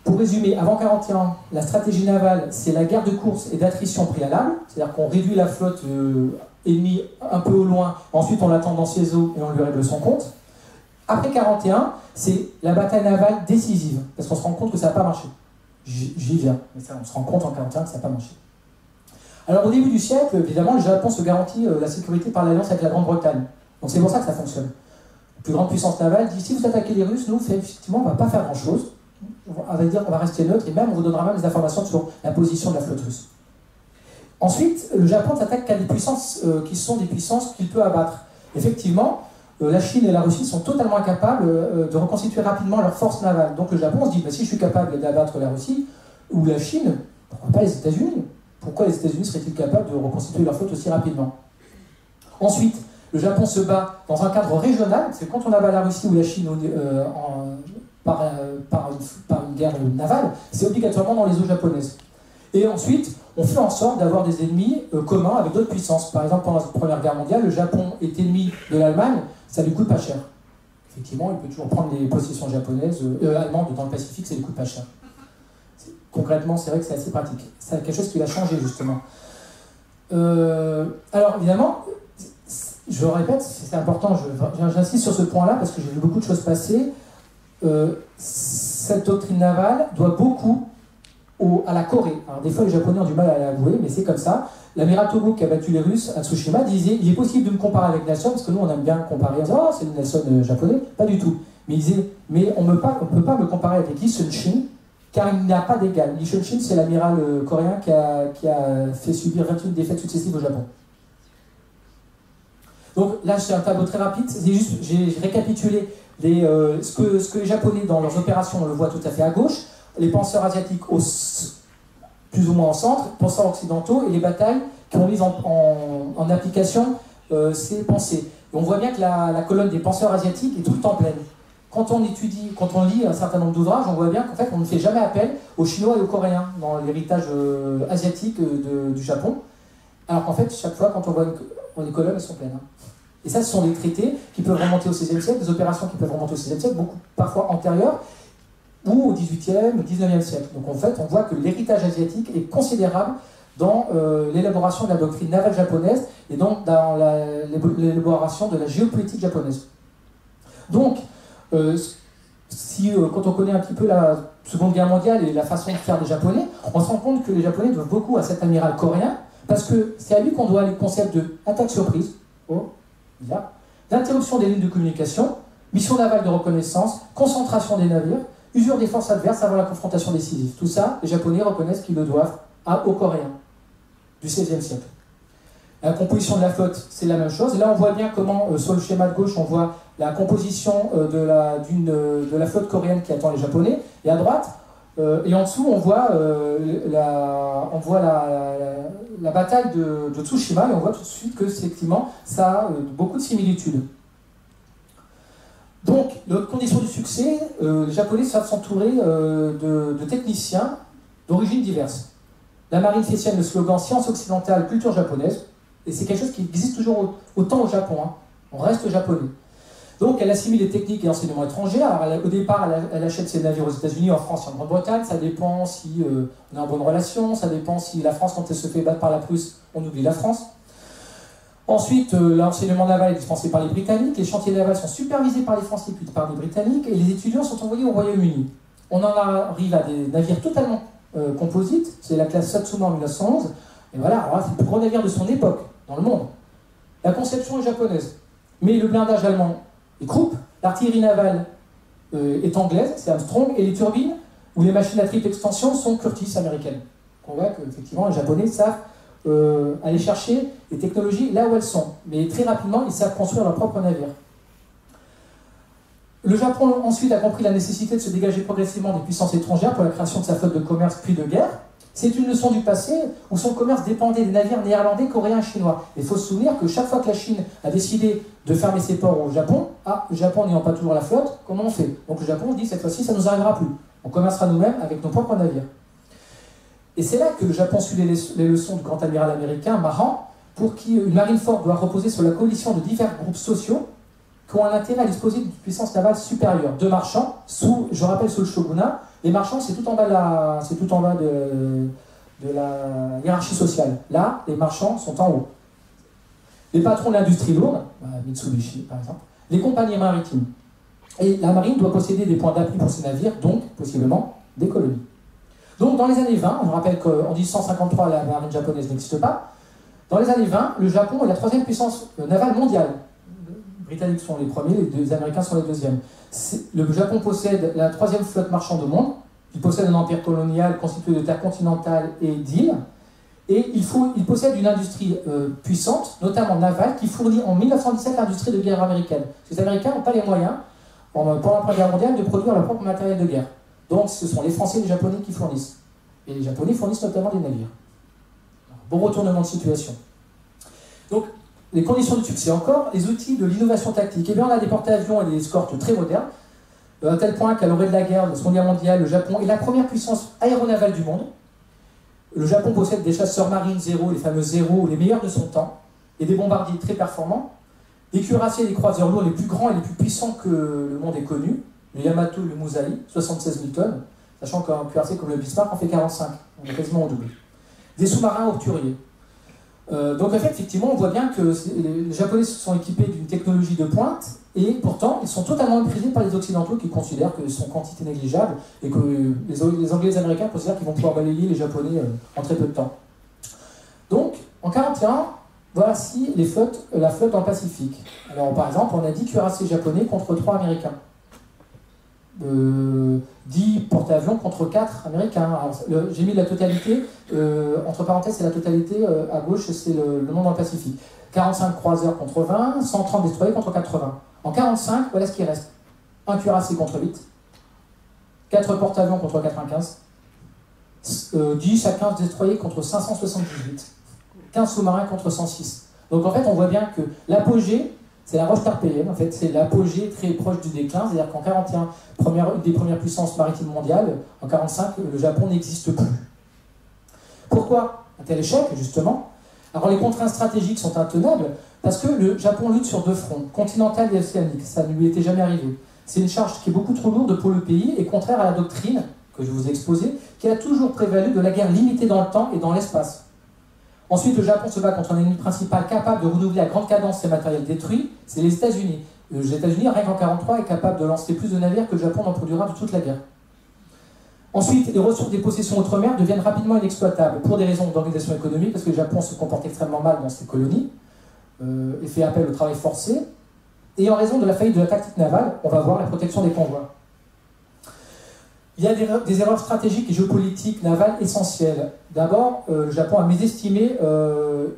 pour résumer, avant 1941, la stratégie navale, c'est la guerre de course et d'attrition préalable, c'est-à-dire qu'on réduit la flotte ennemie un peu au loin, ensuite on l'attend dans ses eaux et on lui règle son compte. Après 1941, c'est la bataille navale décisive, parce qu'on se rend compte que ça n'a pas marché. J'y viens, mais ça, on se rend compte en 1941 que ça n'a pas marché. Alors au début du siècle, évidemment, le Japon se garantit la sécurité par l'alliance avec la Grande-Bretagne. Donc c'est pour ça que ça fonctionne. La plus grande puissance navale dit, si vous attaquez les Russes, nous, effectivement, on ne va pas faire grand-chose. On va dire qu'on va rester neutre, et même on vous donnera même des informations sur la position de la flotte russe. Ensuite, le Japon s'attaque qu'à des puissances qui sont des puissances qu'il peut abattre. Effectivement, la Chine et la Russie sont totalement incapables de reconstituer rapidement leurs forces navales. Donc le Japon se dit, bah, si je suis capable d'abattre la Russie ou la Chine, pourquoi pas les États-Unis? Pourquoi les États-Unis seraient-ils capables de reconstituer leur flotte aussi rapidement? Ensuite, le Japon se bat dans un cadre régional, parce que quand on abat la Russie ou la Chine par une guerre navale, c'est obligatoirement dans les eaux japonaises. Et ensuite, on fait en sorte d'avoir des ennemis communs avec d'autres puissances. Par exemple, pendant la Première Guerre mondiale, le Japon est ennemi de l'Allemagne, ça lui coûte pas cher. Effectivement, il peut toujours prendre les possessions japonaises, allemandes dans le Pacifique, ça lui coûte pas cher. Concrètement, c'est vrai que c'est assez pratique. C'est quelque chose qui va changer, justement. Alors, évidemment, je le répète, c'est important, j'insiste sur ce point-là, parce que j'ai vu beaucoup de choses passer. Cette doctrine navale doit beaucoup à la Corée. Alors des fois les Japonais ont du mal à l'avouer, mais c'est comme ça. L'amiral Togo qui a battu les Russes à Tsushima disait, il est possible de me comparer avec Nelson, parce que nous on aime bien comparer, oh c'est le Nelson japonais, pas du tout. Mais il disait, mais on ne peut pas me comparer avec Lee Sun-shin, car il n'a pas d'égal. Lee Sun-shin c'est l'amiral coréen qui a fait subir 21 défaites successives au Japon. Donc là c'est un tableau très rapide, j'ai récapitulé ce que les Japonais dans leurs opérations, on le voit tout à fait à gauche, les penseurs asiatiques plus ou moins en centre, penseurs occidentaux, et les batailles qui ont mis en application ces pensées. Et on voit bien que la colonne des penseurs asiatiques est tout le temps pleine. Quand on lit un certain nombre d'ouvrages, on voit bien qu'en fait on ne fait jamais appel aux Chinois et aux Coréens dans l'héritage asiatique du Japon, alors qu'en fait chaque fois quand on voit les colonnes, elles sont pleines. Hein. Et ça, ce sont des traités qui peuvent remonter au XVIe siècle, des opérations qui peuvent remonter au XVIe siècle, beaucoup parfois antérieures, ou au XVIIIe, au XIXe siècle. Donc en fait, on voit que l'héritage asiatique est considérable dans l'élaboration de la doctrine navale japonaise et donc dans l'élaboration de la géopolitique japonaise. Donc, Quand on connaît un petit peu la Seconde Guerre mondiale et la façon de faire des Japonais, on se rend compte que les Japonais doivent beaucoup à cet amiral coréen, parce que c'est à lui qu'on doit les concepts de attaque surprise, d'interruption des lignes de communication, mission navale de reconnaissance, concentration des navires, usure des forces adverses avant la confrontation décisive. Tout ça, les Japonais reconnaissent qu'ils le doivent aux Coréens du XVIe siècle. La composition de la flotte, c'est la même chose. Et là, on voit bien comment, sur le schéma de gauche, on voit la composition de la flotte coréenne qui attend les Japonais. Et à droite, et en dessous, on voit la bataille de Tsushima, et on voit tout de suite que, effectivement, ça a beaucoup de similitudes. Donc, la condition du succès, les Japonais savent s'entourer de techniciens d'origines diverses. La marine fait sienne le slogan « Science occidentale, culture japonaise », et c'est quelque chose qui existe toujours autant au Japon. Hein. On reste japonais. Donc, elle assimile les techniques et enseignements étrangers. Alors, au départ, elle achète ses navires aux États-Unis, en France et en Grande-Bretagne. Ça dépend si on est en bonne relation. Ça dépend si la France, quand elle se fait battre par la Prusse, on oublie la France. Ensuite, l'enseignement naval est dispensé par les Britanniques. Les chantiers navals sont supervisés par les Français puis par les Britanniques. Et les étudiants sont envoyés au Royaume-Uni. On en arrive à des navires totalement composites. C'est la classe Satsuma en 1911. Et voilà, alors là, c'est le plus gros navire de son époque dans le monde. La conception est japonaise. Mais le blindage allemand est Krupp, l'artillerie navale est anglaise, c'est Armstrong, et les turbines ou les machines à triple extension sont Curtiss américaines. On voit qu'effectivement les Japonais savent aller chercher les technologies là où elles sont. Mais très rapidement, ils savent construire leur propre navire. Le Japon ensuite a compris la nécessité de se dégager progressivement des puissances étrangères pour la création de sa flotte de commerce puis de guerre. C'est une leçon du passé où son commerce dépendait des navires néerlandais, coréens, chinois. Il faut se souvenir que chaque fois que la Chine a décidé de fermer ses ports au Japon, le Japon n'ayant pas toujours la flotte, comment on fait? Donc le Japon dit cette fois-ci ça ne nous arrivera plus. On commercera nous-mêmes avec nos propres navires. Et c'est là que le Japon suit les leçons du grand amiral américain, Mahan, pour qui une marine forte doit reposer sur la coalition de divers groupes sociaux qui ont un intérêt à disposer d'une puissance navale supérieure. Deux marchands, je rappelle sous le shogunat, les marchands c'est tout en bas de la hiérarchie sociale. Là, les marchands sont en haut. Les patrons de l'industrie lourde, Mitsubishi par exemple, les compagnies maritimes. Et la marine doit posséder des points d'appui pour ses navires, donc possiblement des colonies. Donc dans les années 20, on rappelle qu'en 1853 la marine japonaise n'existe pas, dans les années 20, le Japon est la troisième puissance navale mondiale. Les Britanniques sont les premiers, les Américains sont les deuxièmes. Le Japon possède la troisième flotte marchande au monde, il possède un empire colonial constitué de terres continentales et d'îles, et il possède une industrie puissante, notamment navale, qui fournit en 1917 l'industrie de guerre américaine. Les Américains n'ont pas les moyens, pendant la Première Guerre mondiale, de produire leur propre matériel de guerre. Donc ce sont les Français et les Japonais qui fournissent. Et les Japonais fournissent notamment des navires. Bon retournement de situation. Donc, les conditions de succès encore, les outils de l'innovation tactique. Eh bien, on a des porte-avions et des escortes très modernes, à tel point qu'à l'orée de la guerre, de la Seconde Guerre mondiale, le Japon est la première puissance aéronavale du monde. Le Japon possède des chasseurs marines Zéro, les fameux Zéro, les meilleurs de son temps, et des bombardiers très performants, des cuirassiers et des croiseurs lourds les plus grands et les plus puissants que le monde ait connus, le Yamato et le Musaï, 76 000 tonnes, sachant qu'un cuirassé comme le Bismarck en fait 45, on est quasiment au double. Des sous-marins obturiers. Donc en fait, effectivement, on voit bien que les Japonais se sont équipés d'une technologie de pointe, et pourtant, ils sont totalement méprisés par les Occidentaux qui considèrent qu'ils sont quantité négligeable, et que les Anglais et les Américains considèrent qu'ils vont pouvoir balayer les Japonais en très peu de temps. Donc, en 1941, voici la flotte dans le Pacifique. Alors, par exemple, on a 10 cuirassiers japonais contre 3 américains. 10 porte-avions contre 4 américains. J'ai mis la totalité, entre parenthèses, c'est la totalité, à gauche, c'est le monde dans le Pacifique. 45 croiseurs contre 20, 130 destroyers contre 80. En 45, voilà ce qui reste. Un cuirassé contre 8, 4 porte-avions contre 95, 10 à 15 destroyers contre 578, 15 sous-marins contre 106. Donc en fait, on voit bien que l'apogée, c'est la roche tarpéienne, en fait, c'est l'apogée très proche du déclin, c'est-à-dire qu'en 1941, une des premières puissances maritimes mondiales, en 1945, le Japon n'existe plus. Pourquoi un tel échec, justement? Alors les contraintes stratégiques sont intenables, parce que le Japon lutte sur deux fronts, continental et océanique, ça ne lui était jamais arrivé. C'est une charge qui est beaucoup trop lourde pour le pays, et contraire à la doctrine, que je vous ai exposée, qui a toujours prévalu de la guerre limitée dans le temps et dans l'espace. Ensuite, le Japon se bat contre un ennemi principal capable de renouveler à grande cadence ses matériels détruits, c'est les États-Unis. Les États-Unis, rien qu'en 1943, est capable de lancer plus de navires que le Japon n'en produira de toute la guerre. Ensuite, les ressources des possessions outre-mer deviennent rapidement inexploitables pour des raisons d'organisation économique, parce que le Japon se comporte extrêmement mal dans ses colonies, et fait appel au travail forcé, et en raison de la faillite de la tactique navale, on va voir la protection des convois. Il y a des erreurs stratégiques et géopolitiques navales essentielles. D'abord, le Japon a mésestimé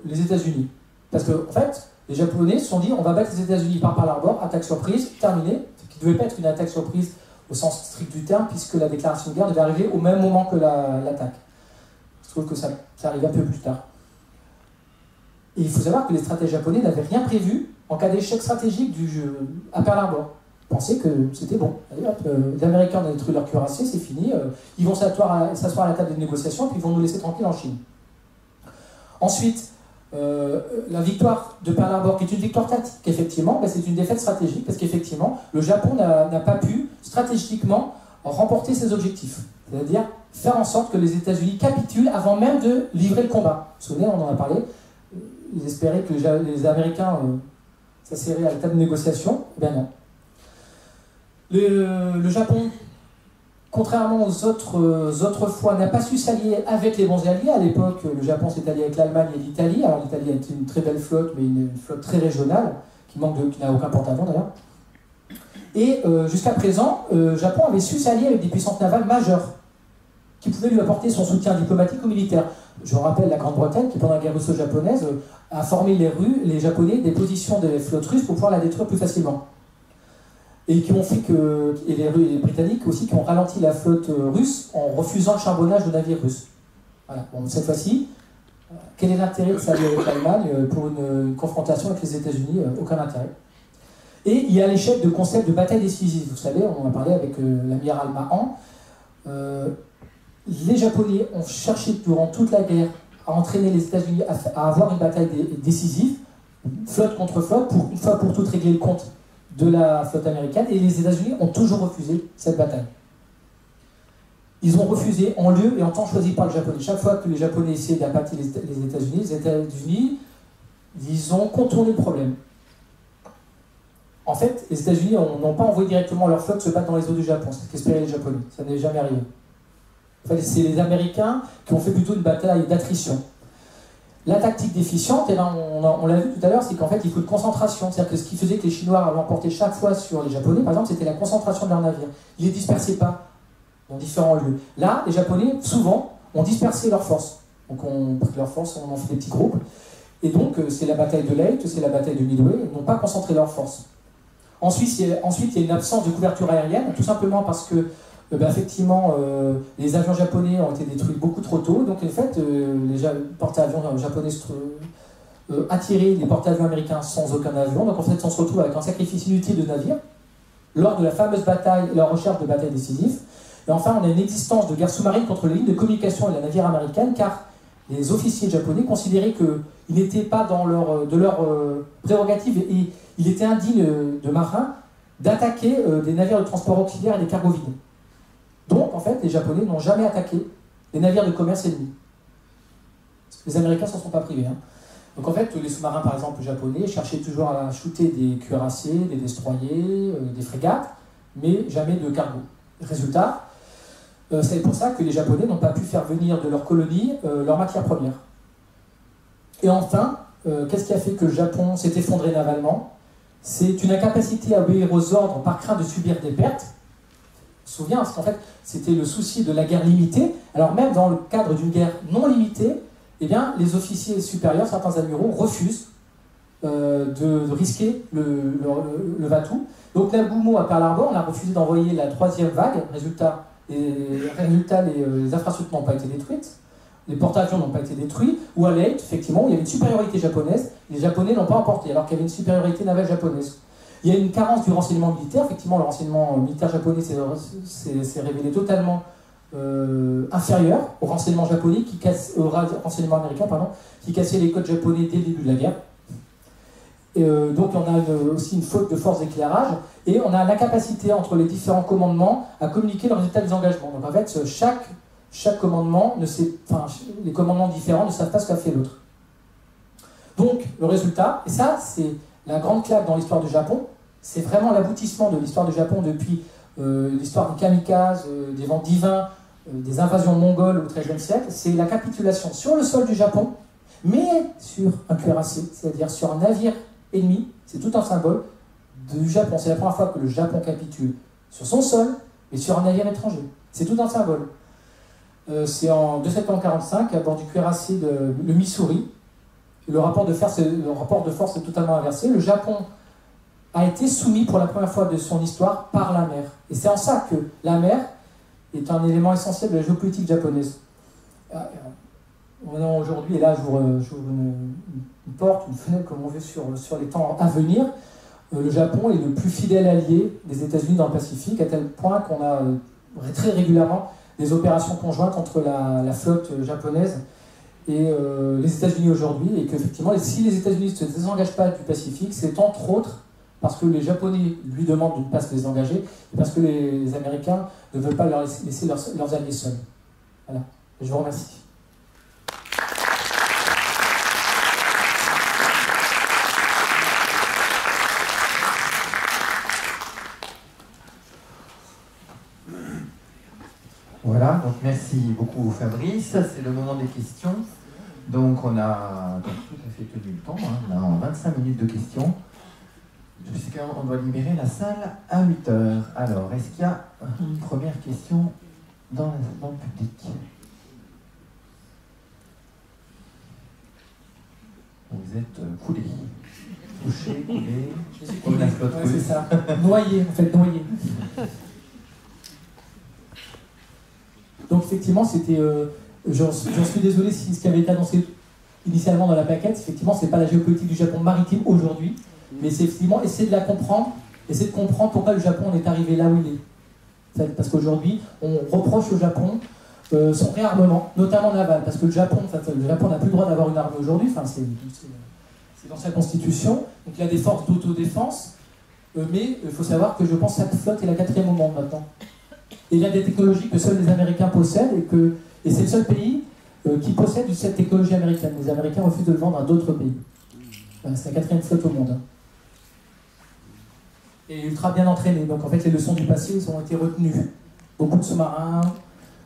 les États-Unis. Parce qu'en fait, les Japonais se sont dit on va battre les États-Unis par Pearl Harbor, attaque surprise, terminée. Ce qui ne devait pas être une attaque surprise au sens strict du terme, puisque la déclaration de guerre devait arriver au même moment que l'attaque. Je trouve que ça arrive un peu plus tard. Et il faut savoir que les stratèges japonais n'avaient rien prévu en cas d'échec stratégique du jeu à Pearl Harbor. Ils pensaient que c'était bon. Allez, hop, les Américains ont détruit leur cuirassé, c'est fini. Ils vont s'asseoir à la table de négociation, puis ils vont nous laisser tranquilles en Chine. Ensuite, la victoire de Pearl Harbor, qui est une victoire tactique, effectivement, ben c'est une défaite stratégique, parce qu'effectivement, le Japon n'a pas pu stratégiquement remporter ses objectifs. C'est-à-dire faire en sorte que les États-Unis capitulent avant même de livrer le combat. Vous vous souvenez, on en a parlé. Ils espéraient que les Américains s'asseyeraient à la table de négociation. Eh bien non. Le Japon, contrairement aux autres fois, n'a pas su s'allier avec les bons alliés. À l'époque, le Japon s'est allié avec l'Allemagne et l'Italie. Alors l'Italie a été une très belle flotte, mais une flotte très régionale, qui n'a aucun porte-avions d'ailleurs. Et jusqu'à présent, le Japon avait su s'allier avec des puissances navales majeures, qui pouvaient lui apporter son soutien diplomatique ou militaire. Je rappelle la Grande-Bretagne, qui pendant la guerre russo-japonaise a formé les Japonais des positions des flottes russes pour pouvoir la détruire plus facilement. Et qui ont fait que, et les Britanniques aussi, qui ont ralenti la flotte russe en refusant le charbonnage de navires russes. Voilà. Bon, cette fois-ci, quel est l'intérêt de s'allier avec l'Allemagne pour une confrontation avec les États-Unis? Aucun intérêt. Et il y a l'échec de concept de bataille décisive. Vous savez, on en a parlé avec l'amiral Mahan. Les Japonais ont cherché durant toute la guerre à entraîner les États-Unis à avoir une bataille décisive, flotte contre flotte, pour une fois pour toutes régler le compte de la flotte américaine, et les États-Unis ont toujours refusé cette bataille. Ils ont refusé en lieu et en temps choisi par le Japonais. Chaque fois que les Japonais essayaient d'appâter les États-Unis, ils ont contourné le problème. En fait, les États-Unis n'ont pas envoyé directement leur flotte se battre dans les eaux du Japon, c'est ce qu'espéraient les Japonais. Ça n'est jamais arrivé. En fait, c'est les Américains qui ont fait plutôt une bataille d'attrition. La tactique déficiente, eh ben, on l'a vu tout à l'heure, c'est qu'en fait, il faut une concentration. C'est-à-dire que ce qui faisait que les Chinois avaient emporté chaque fois sur les Japonais, par exemple, c'était la concentration de leurs navires. Ils ne les dispersaient pas dans différents lieux. Là, les Japonais, souvent, ont dispersé leurs forces. Donc, on pris leurs forces, on en fait des petits groupes. Et donc, c'est la bataille de Leyte, c'est la bataille de Midway. Ils n'ont pas concentré leurs forces. Ensuite, il y a une absence de couverture aérienne, tout simplement parce que effectivement, les avions japonais ont été détruits beaucoup trop tôt, donc en fait, les porte-avions japonais attiraient les porte-avions américains sans aucun avion, donc en fait, on se retrouve avec un sacrifice inutile de navires lors de la fameuse bataille, la recherche de bataille décisive. Et enfin, on a une existence de guerre sous-marine contre les lignes de communication et la navire américaine, car les officiers japonais considéraient qu'ils n'étaient pas dans de leur prérogative et il était indigne de marins d'attaquer des navires de transport auxiliaire et des cargos vides. Donc, en fait, les Japonais n'ont jamais attaqué les navires de commerce ennemis. Les Américains ne s'en sont pas privés. Hein. Donc, en fait, les sous-marins, par exemple, japonais, cherchaient toujours à shooter des cuirassés, des destroyers, des frégates, mais jamais de cargo. Résultat, c'est pour ça que les Japonais n'ont pas pu faire venir de leur colonie leur matière première. Et enfin, qu'est-ce qui a fait que le Japon s'est effondré navalement? C'est une incapacité à obéir aux ordres par crainte de subir des pertes. On se souvient, parce qu'en fait, c'était le souci de la guerre limitée. Alors même dans le cadre d'une guerre non limitée, eh bien, les officiers supérieurs, certains admiraux, refusent de risquer le va-tout. Donc Nagumo à Pearl Harbor, on a refusé d'envoyer la 3e vague. Résultat, les infrastructures n'ont pas été détruites, les porte-avions n'ont pas été détruits, ou à Leyte, effectivement, il y avait une supériorité japonaise, les Japonais n'ont pas emporté, alors qu'il y avait une supériorité navale japonaise. Il y a une carence du renseignement militaire, effectivement, le renseignement militaire japonais s'est révélé totalement inférieur au renseignement japonais, au renseignement américain, pardon, qui cassait les codes japonais dès le début de la guerre. Donc on a aussi une faute de force d'éclairage, et on a l'incapacité entre les différents commandements à communiquer le résultat des engagements. Donc en fait, chaque commandement, les commandements différents ne savent pas ce qu'a fait l'autre. Donc le résultat, et ça c'est la grande claque dans l'histoire du Japon, c'est vraiment l'aboutissement de l'histoire du Japon depuis l'histoire des kamikazes, des vents divins, des invasions mongoles au XIIIe siècle. C'est la capitulation sur le sol du Japon, mais sur un cuirassé, c'est-à-dire sur un navire ennemi. C'est tout un symbole du Japon. C'est la première fois que le Japon capitule sur son sol, mais sur un navire étranger. C'est tout un symbole. C'est en 2 septembre 1945, à bord du cuirassé le Missouri. Le rapport de force est totalement inversé. Le Japon a été soumis pour la première fois de son histoire par la mer. Et c'est en ça que la mer est un élément essentiel de la géopolitique japonaise. Aujourd'hui, et là j'ouvre une porte, une fenêtre comme on veut sur les temps à venir, le Japon est le plus fidèle allié des États-Unis dans le Pacifique, à tel point qu'on a très régulièrement des opérations conjointes entre la flotte japonaise et les États-Unis aujourd'hui, et qu'effectivement, si les États-Unis ne se désengagent pas du Pacifique, c'est entre autres parce que les Japonais lui demandent de ne pas se désengager, et parce que les Américains ne veulent pas leur laisser leurs alliés seuls. Voilà. Je vous remercie. Voilà, donc merci beaucoup Fabrice. C'est le moment des questions. Donc on a tout à fait tenu le temps, hein. On a 25 minutes de questions. Jusqu'on doit libérer la salle à 8 h. Alors, est-ce qu'il y a une première question dans le public? Vous êtes coulé. Couché, coulé, comme la flotte russe. C'est ça. Noyé, en fait, noyé. Donc effectivement, c'était... j'en suis désolé si ce qui avait été annoncé initialement dans la plaquette, effectivement, c'est pas la géopolitique du Japon maritime aujourd'hui, mais c'est effectivement essayer de la comprendre, essayer de comprendre pourquoi le Japon en est arrivé là où il est. Parce qu'aujourd'hui, on reproche au Japon son réarmement, notamment naval, parce que le Japon n'a plus le droit d'avoir une armée aujourd'hui, enfin, c'est dans sa constitution, donc il a des forces d'autodéfense, mais il faut savoir que je pense que cette flotte est la 4e au monde maintenant. Et il y a des technologies que seuls les Américains possèdent, et c'est le seul pays qui possède cette technologie américaine. Les Américains refusent de le vendre à d'autres pays. Voilà, c'est la 4e flotte au monde. Et ultra bien entraînée. Donc en fait, les leçons du passé ont été retenues. Beaucoup de sous-marins,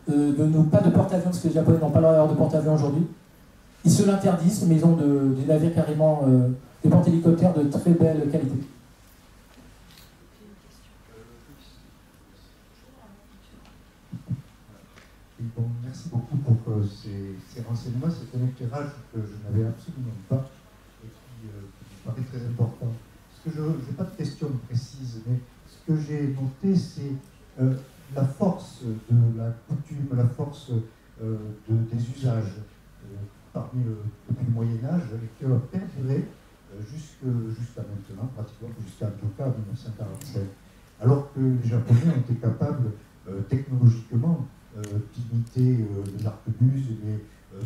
pas de porte-avions, parce que les Japonais n'ont pas le droit d'avoir de porte-avions aujourd'hui. Ils se l'interdisent, mais ils ont des navires carrément, des porte-hélicoptères de très belle qualité. Bon, merci beaucoup pour ces renseignements. C'est un éclairage que je n'avais absolument pas et qui me paraît très important. Je n'ai pas de question précise, mais ce que j'ai noté, c'est la force de la coutume, la force des usages depuis le Moyen-Âge et qui a perduré jusqu'à maintenant, pratiquement jusqu'à en tout cas 1945. Alors que les Japonais ont été capables technologiquement d'imiter les arquebuses,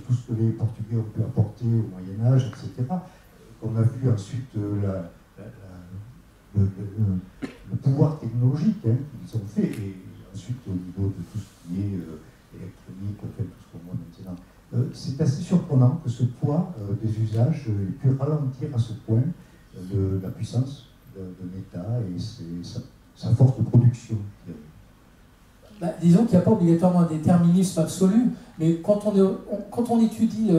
tout ce que les Portugais ont pu apporter au Moyen-Âge, etc. On a vu ensuite le pouvoir technologique qu'ils ont fait, et ensuite au niveau de tout ce qui est électronique, en fait, tout ce qu'on voit maintenant. C'est assez surprenant que ce poids des usages ait pu ralentir à ce point la puissance d'un État et sa force de production. Disons qu'il n'y a pas obligatoirement un déterminisme absolu, mais quand on étudie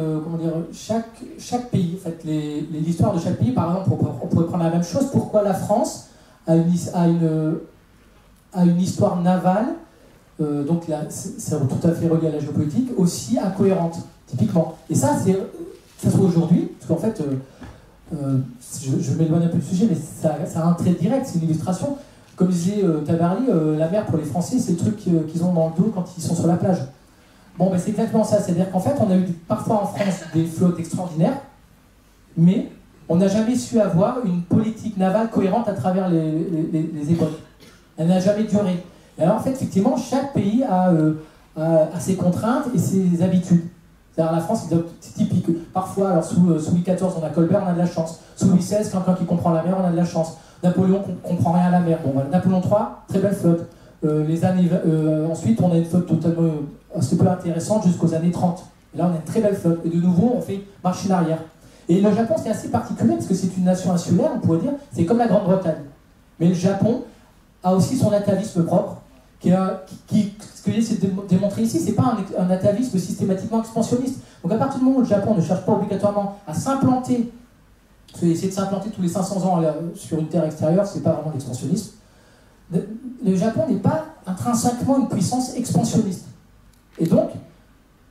chaque pays, en fait, l'histoire de chaque pays, par exemple, on pourrait prendre la même chose. Pourquoi la France a une histoire navale, donc là, c'est tout à fait relié à la géopolitique, aussi incohérente, typiquement. Et ça se trouve aujourd'hui, parce qu'en fait, je m'éloigne un peu du sujet, mais ça a un trait direct, c'est une illustration. Comme disait Tabarly, la mer pour les Français, c'est le truc qu'ils ont dans le dos quand ils sont sur la plage. Bon, c'est exactement ça. C'est-à-dire qu'en fait, on a eu parfois en France des flottes extraordinaires, mais on n'a jamais su avoir une politique navale cohérente à travers les époques. Elle n'a jamais duré. Et alors, en fait, effectivement, chaque pays a ses contraintes et ses habitudes. C'est-à-dire la France, c'est typique. Parfois, alors sous Louis XIV, on a Colbert, on a de la chance. Sous Louis XVI, quelqu'un qui comprend la mer, on a de la chance. Napoléon comprend rien à la mer. Bon, voilà. Napoléon III, très belle flotte. Ensuite, on a une flotte totalement assez peu intéressante jusqu'aux années 30. Et là, on a une très belle flotte. Et de nouveau, on fait marche en arrière. Et le Japon, c'est assez particulier parce que c'est une nation insulaire, on pourrait dire. C'est comme la Grande-Bretagne. Mais le Japon a aussi son atavisme propre, ce que j'essaie de démontrer ici, c'est pas un atavisme systématiquement expansionniste. Donc à partir du moment où le Japon ne cherche pas obligatoirement à s'implanter, essayer de s'implanter tous les 500 ans sur une terre extérieure, c'est pas vraiment l'expansionnisme. Le Japon n'est pas intrinsèquement une puissance expansionniste. Et donc,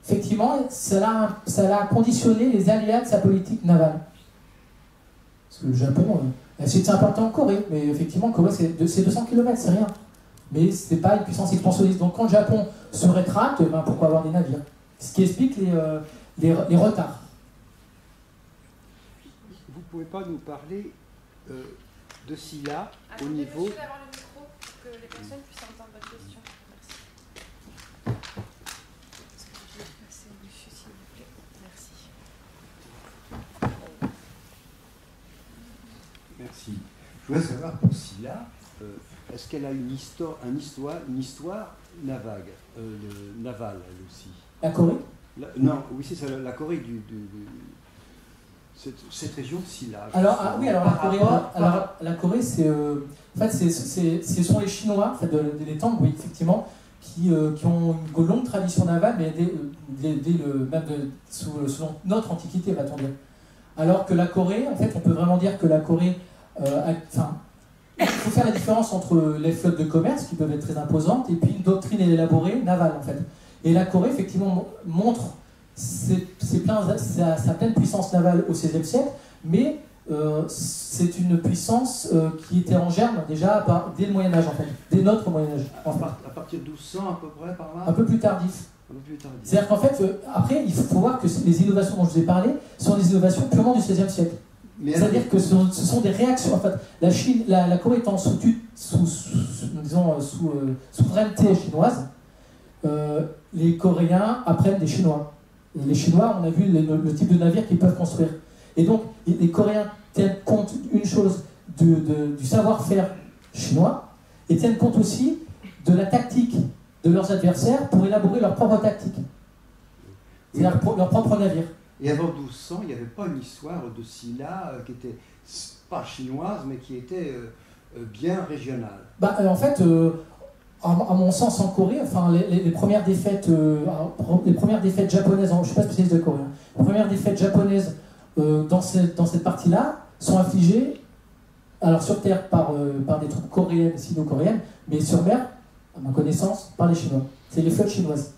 effectivement, ça a conditionné les aléas de sa politique navale. Parce que le Japon a essayé de s'implanter en Corée, mais effectivement, Corée, c'est 200 km, c'est rien. Mais ce n'est pas une puissance expansionniste. Donc quand le Japon se rétracte, ben, pourquoi avoir des navires? Ce qui explique les retards. Vous ne pouvez pas nous parler de Scylla au niveau... Monsieur d'avoir le micro pour que les personnes puissent entendre votre question. Merci. Est-ce que je vais passer monsieur, s'il vous plaît? Merci. Merci. Je voudrais savoir pour Scylla, est-ce qu'elle a une histoire navale, elle aussi? La Corée? Non, oui, c'est ça, la Corée cette région de Scylla. Alors, la Corée, c'est en fait, ce sont les Chinois, en fait, les Tang, oui, effectivement, qui ont une longue tradition navale, mais selon notre antiquité, va-t-on dire. Alors que la Corée, en fait, on peut vraiment dire que la Corée, il faut faire la différence entre les flottes de commerce, qui peuvent être très imposantes, et puis une doctrine élaborée navale, en fait. Et la Corée, effectivement, montre sa pleine puissance navale au XVIe siècle, mais c'est une puissance qui était en germe déjà dès le Moyen-Âge, en fait, dès notre Moyen-Âge. Enfin, à partir de 1200, à peu près, par là? un peu plus tardif. C'est-à-dire qu'en fait, après, il faut voir que les innovations dont je vous ai parlé sont des innovations purement du XVIe siècle. C'est-à-dire que ce sont des réactions. En fait, la Corée étant sous souveraineté chinoise, les Coréens apprennent des Chinois. Et les Chinois, on a vu le type de navire qu'ils peuvent construire. Et donc, les Coréens tiennent compte une chose du savoir-faire chinois et tiennent compte aussi de la tactique de leurs adversaires pour élaborer leur propre tactique. C'est-à-dire leur propre navire. Et avant 1200, il n'y avait pas une histoire de Scylla qui était pas chinoise, mais qui était bien régionale. En fait, à mon sens, en Corée, enfin, les premières défaites japonaises, je ne suis pas spécialiste de Corée, les premières défaites japonaises dans cette partie-là sont affligées, alors sur terre par des troupes coréennes, sino-coréennes, mais sur mer, à ma connaissance, par les Chinois. C'est les flottes chinoises.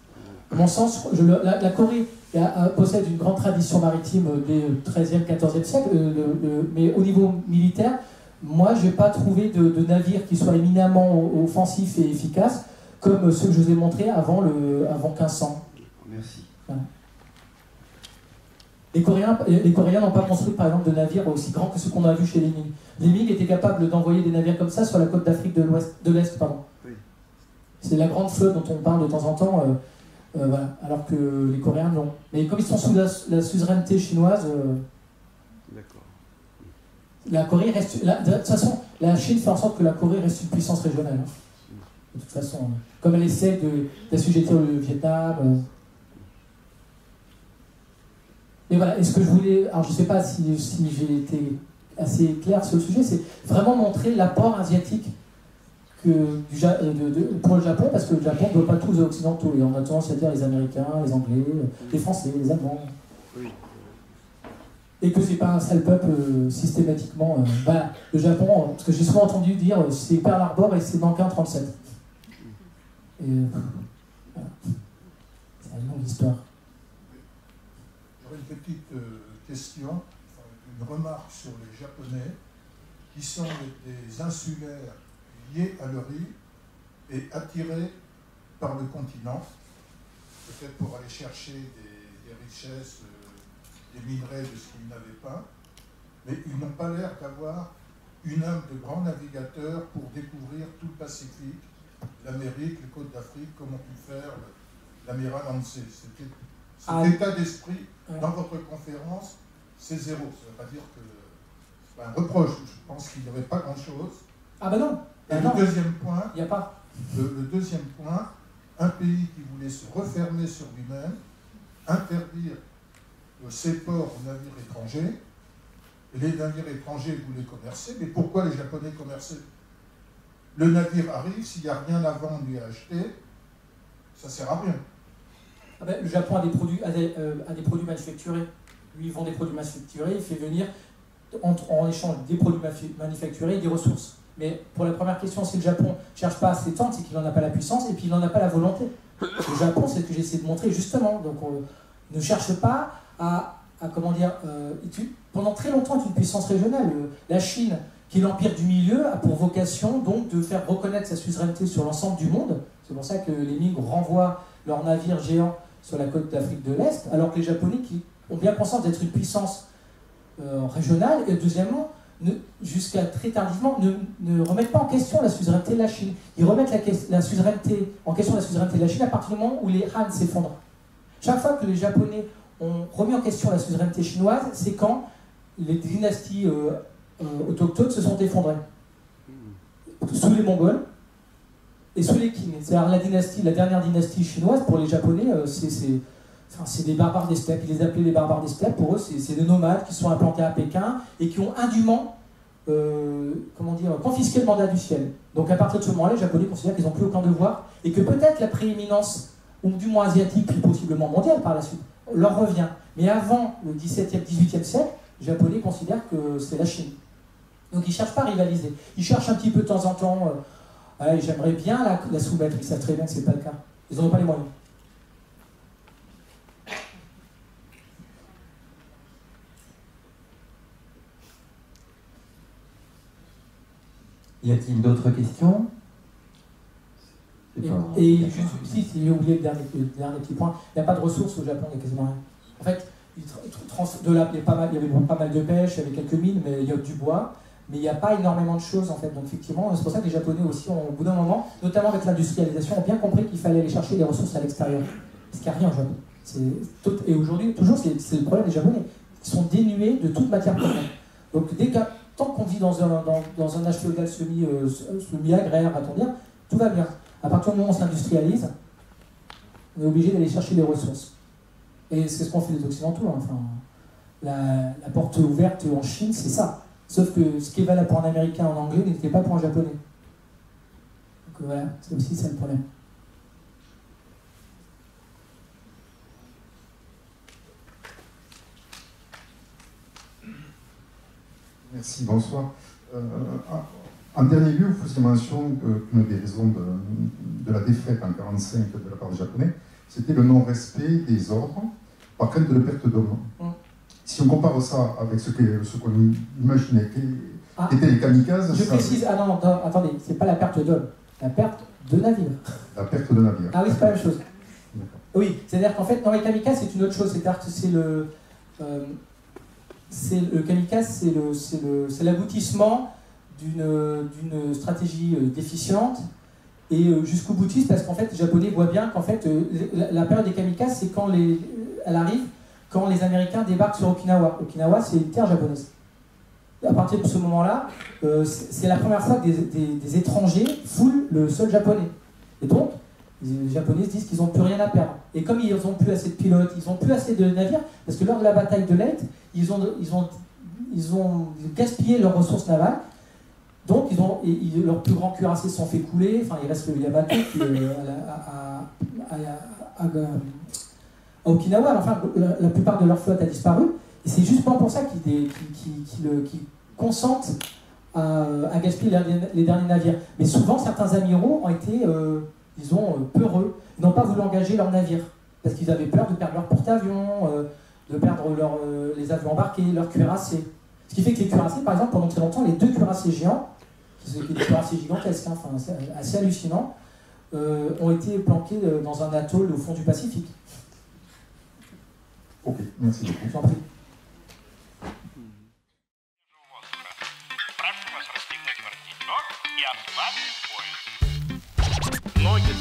À mon sens, la Corée possède une grande tradition maritime des 13e, 14e siècle, mais au niveau militaire, moi, je n'ai pas trouvé de navire qui soit éminemment offensif et efficace comme ceux que je vous ai montrés avant 1500. Merci. Voilà. Les Coréens n'ont pas construit, par exemple, de navires aussi grands que ceux qu'on a vus chez les Ming. Les Ming étaient capables d'envoyer des navires comme ça sur la côte d'Afrique de l'Est. Oui. C'est la grande flotte dont on parle de temps en temps, voilà. Alors que les Coréens non. Mais comme ils sont sous la suzeraineté chinoise, d'accord. La Corée reste. De toute façon, la Chine fait en sorte que la Corée reste une puissance régionale. De toute façon, comme elle essaie d'assujettir le Vietnam. Et voilà, et ce que je voulais. Alors, je ne sais pas si j'ai été assez clair sur le sujet, c'est vraiment montrer l'apport asiatique pour le Japon, parce que le Japon ne veut pas tous les Occidentaux. Et on a tendance à dire les Américains, les Anglais, les Français, les Allemands. Oui. Et que c'est pas un sale peuple systématiquement. Voilà, le Japon, parce que j'ai souvent entendu dire c'est Pearl Harbor et c'est Nankin 37. Et voilà. C'est une longue histoire. J'aurais une petite question, une remarque sur les Japonais qui sont des insulaires liés à leur île et attirés par le continent, peut-être pour aller chercher des richesses, des minerais de ce qu'ils n'avaient pas, mais ils n'ont pas l'air d'avoir une âme de grand navigateur pour découvrir tout le Pacifique, l'Amérique, les côtes d'Afrique, comme ont pu faire l'amiral Ansel. Cet état d'esprit, dans votre conférence, c'est zéro. Ça ne veut pas dire que c'est un reproche. Je pense qu'il n'y avait pas grand-chose. Ah ben non. Et le deuxième point, il n'y a pas. Le deuxième point, un pays qui voulait se refermer sur lui-même, interdire ses ports aux navires étrangers. Les navires étrangers voulaient commercer, mais pourquoi les Japonais commerçaient? le navire arrive, s'il n'y a rien à vendre et à acheter, ça ne sert à rien. Ah ben, le Japon a des produits manufacturés. Lui, il vend des produits manufacturés, il fait venir en échange des produits manufacturés et des ressources. Mais pour la première question, si le Japon ne cherche pas à s'étendre, c'est qu'il n'en a pas la puissance et puis il n'en a pas la volonté. Le Japon, c'est ce que j'essaie de montrer justement. Donc on ne cherche pas à comment dire, pendant très longtemps est une puissance régionale. La Chine, qui est l'empire du milieu, a pour vocation donc de faire reconnaître sa suzeraineté sur l'ensemble du monde. C'est pour ça que les Ming renvoient leurs navires géants sur la côte d'Afrique de l'Est, alors que les Japonais, qui ont bien conscience d'être une puissance régionale, et deuxièmement, jusqu'à très tardivement, ne remettent pas en question la suzeraineté de la Chine. Ils remettent la suzeraineté en question, la suzeraineté de la Chine à partir du moment où les Han s'effondrent. Chaque fois que les Japonais ont remis en question la suzeraineté chinoise, c'est quand les dynasties autochtones se sont effondrées. Sous les Mongols et sous les Qing. C'est-à-dire la dernière dynastie chinoise, pour les Japonais, c'est des barbares des steppes. Ils les appelaient les barbares des steppes. Pour eux, c'est des nomades qui sont implantés à Pékin et qui ont indûment confisqué le mandat du ciel. Donc à partir de ce moment-là, les Japonais considèrent qu'ils n'ont plus aucun devoir et que peut-être la prééminence, ou du moins asiatique, puis possiblement mondiale par la suite, leur revient. Mais avant le XVIIe, XVIIIe siècle, les Japonais considèrent que c'est la Chine. Donc ils ne cherchent pas à rivaliser. Ils cherchent un petit peu de temps en temps, j'aimerais bien la soumettre, ils savent très bien que ce n'est pas le cas. Ils n'en ont pas les moyens. Y a-t-il d'autres questions? Et juste, si j'ai oublié le dernier petit point, il n'y a pas de ressources au Japon, il n'y a quasiment rien. En fait, il y avait pas mal de pêche, il y avait quelques mines, mais il y a du bois, mais il n'y a pas énormément de choses en fait. Donc effectivement, c'est pour ça que les Japonais aussi, au bout d'un moment, notamment avec l'industrialisation, ont bien compris qu'il fallait aller chercher des ressources à l'extérieur. Parce qu'il n'y a rien au Japon. Et aujourd'hui, toujours, c'est le problème des Japonais. Ils sont dénués de toute matière première. Donc tant qu'on vit dans un âge féodal semi-agraire, va-t-on dire, tout va bien. À partir du moment où on s'industrialise, on est obligé d'aller chercher des ressources. Et c'est ce qu'ont fait les Occidentaux. Hein. Enfin, la porte ouverte en Chine, c'est ça. Sauf que ce qui est valable pour un Américain en anglais n'était pas pour un Japonais. Donc voilà, c'est aussi ça le problème. Merci, bonsoir. En dernier lieu, vous faisiez mention qu'une des raisons de la défaite en 1945 de la part des Japonais, c'était le non-respect des ordres par crainte de perte d'hommes. Si on compare ça avec ce qu'on imaginait qu'étaient les kamikazes... Je précise, non, attendez, c'est pas la perte d'hommes, la perte de navires. La perte de navires. Ah oui, c'est pas la même chose. Oui, c'est-à-dire qu'en fait, dans les kamikazes, c'est une autre chose, c'est-à-dire que le kamikaze, c'est l'aboutissement d'une stratégie déficiente et jusqu'au boutiste, parce qu'en fait les Japonais voient bien qu'en fait la période des kamikazes, c'est elle arrive quand les Américains débarquent sur Okinawa. Okinawa, c'est une terre japonaise. À partir de ce moment-là, c'est la première fois que des étrangers foulent le sol japonais. Et donc, les Japonais se disent qu'ils n'ont plus rien à perdre. Et comme ils n'ont plus assez de pilotes, ils n'ont plus assez de navires, parce que lors de la bataille de Leyte, ils ont gaspillé leurs ressources navales. Donc, leurs plus grands cuirassiers se sont fait couler. Enfin, il reste le Yamato qui à Okinawa. Enfin, la plupart de leur flotte a disparu. Et c'est justement pour ça qu'ils consentent à gaspiller les derniers navires. Mais souvent, certains amiraux ont été, peureux. Ils n'ont pas voulu engager leurs navires. Parce qu'ils avaient peur de perdre leur porte-avions, de perdre les avions embarqués, leurs cuirassiers. Ce qui fait que les cuirassiers, par exemple, pendant très longtemps, les 2 cuirassiers géants, qui sont des cuirassiers gigantesques, hein, enfin, c'est assez hallucinant, ont été planqués dans un atoll au fond du Pacifique. Ok, merci beaucoup. Je vous en prie. Ноги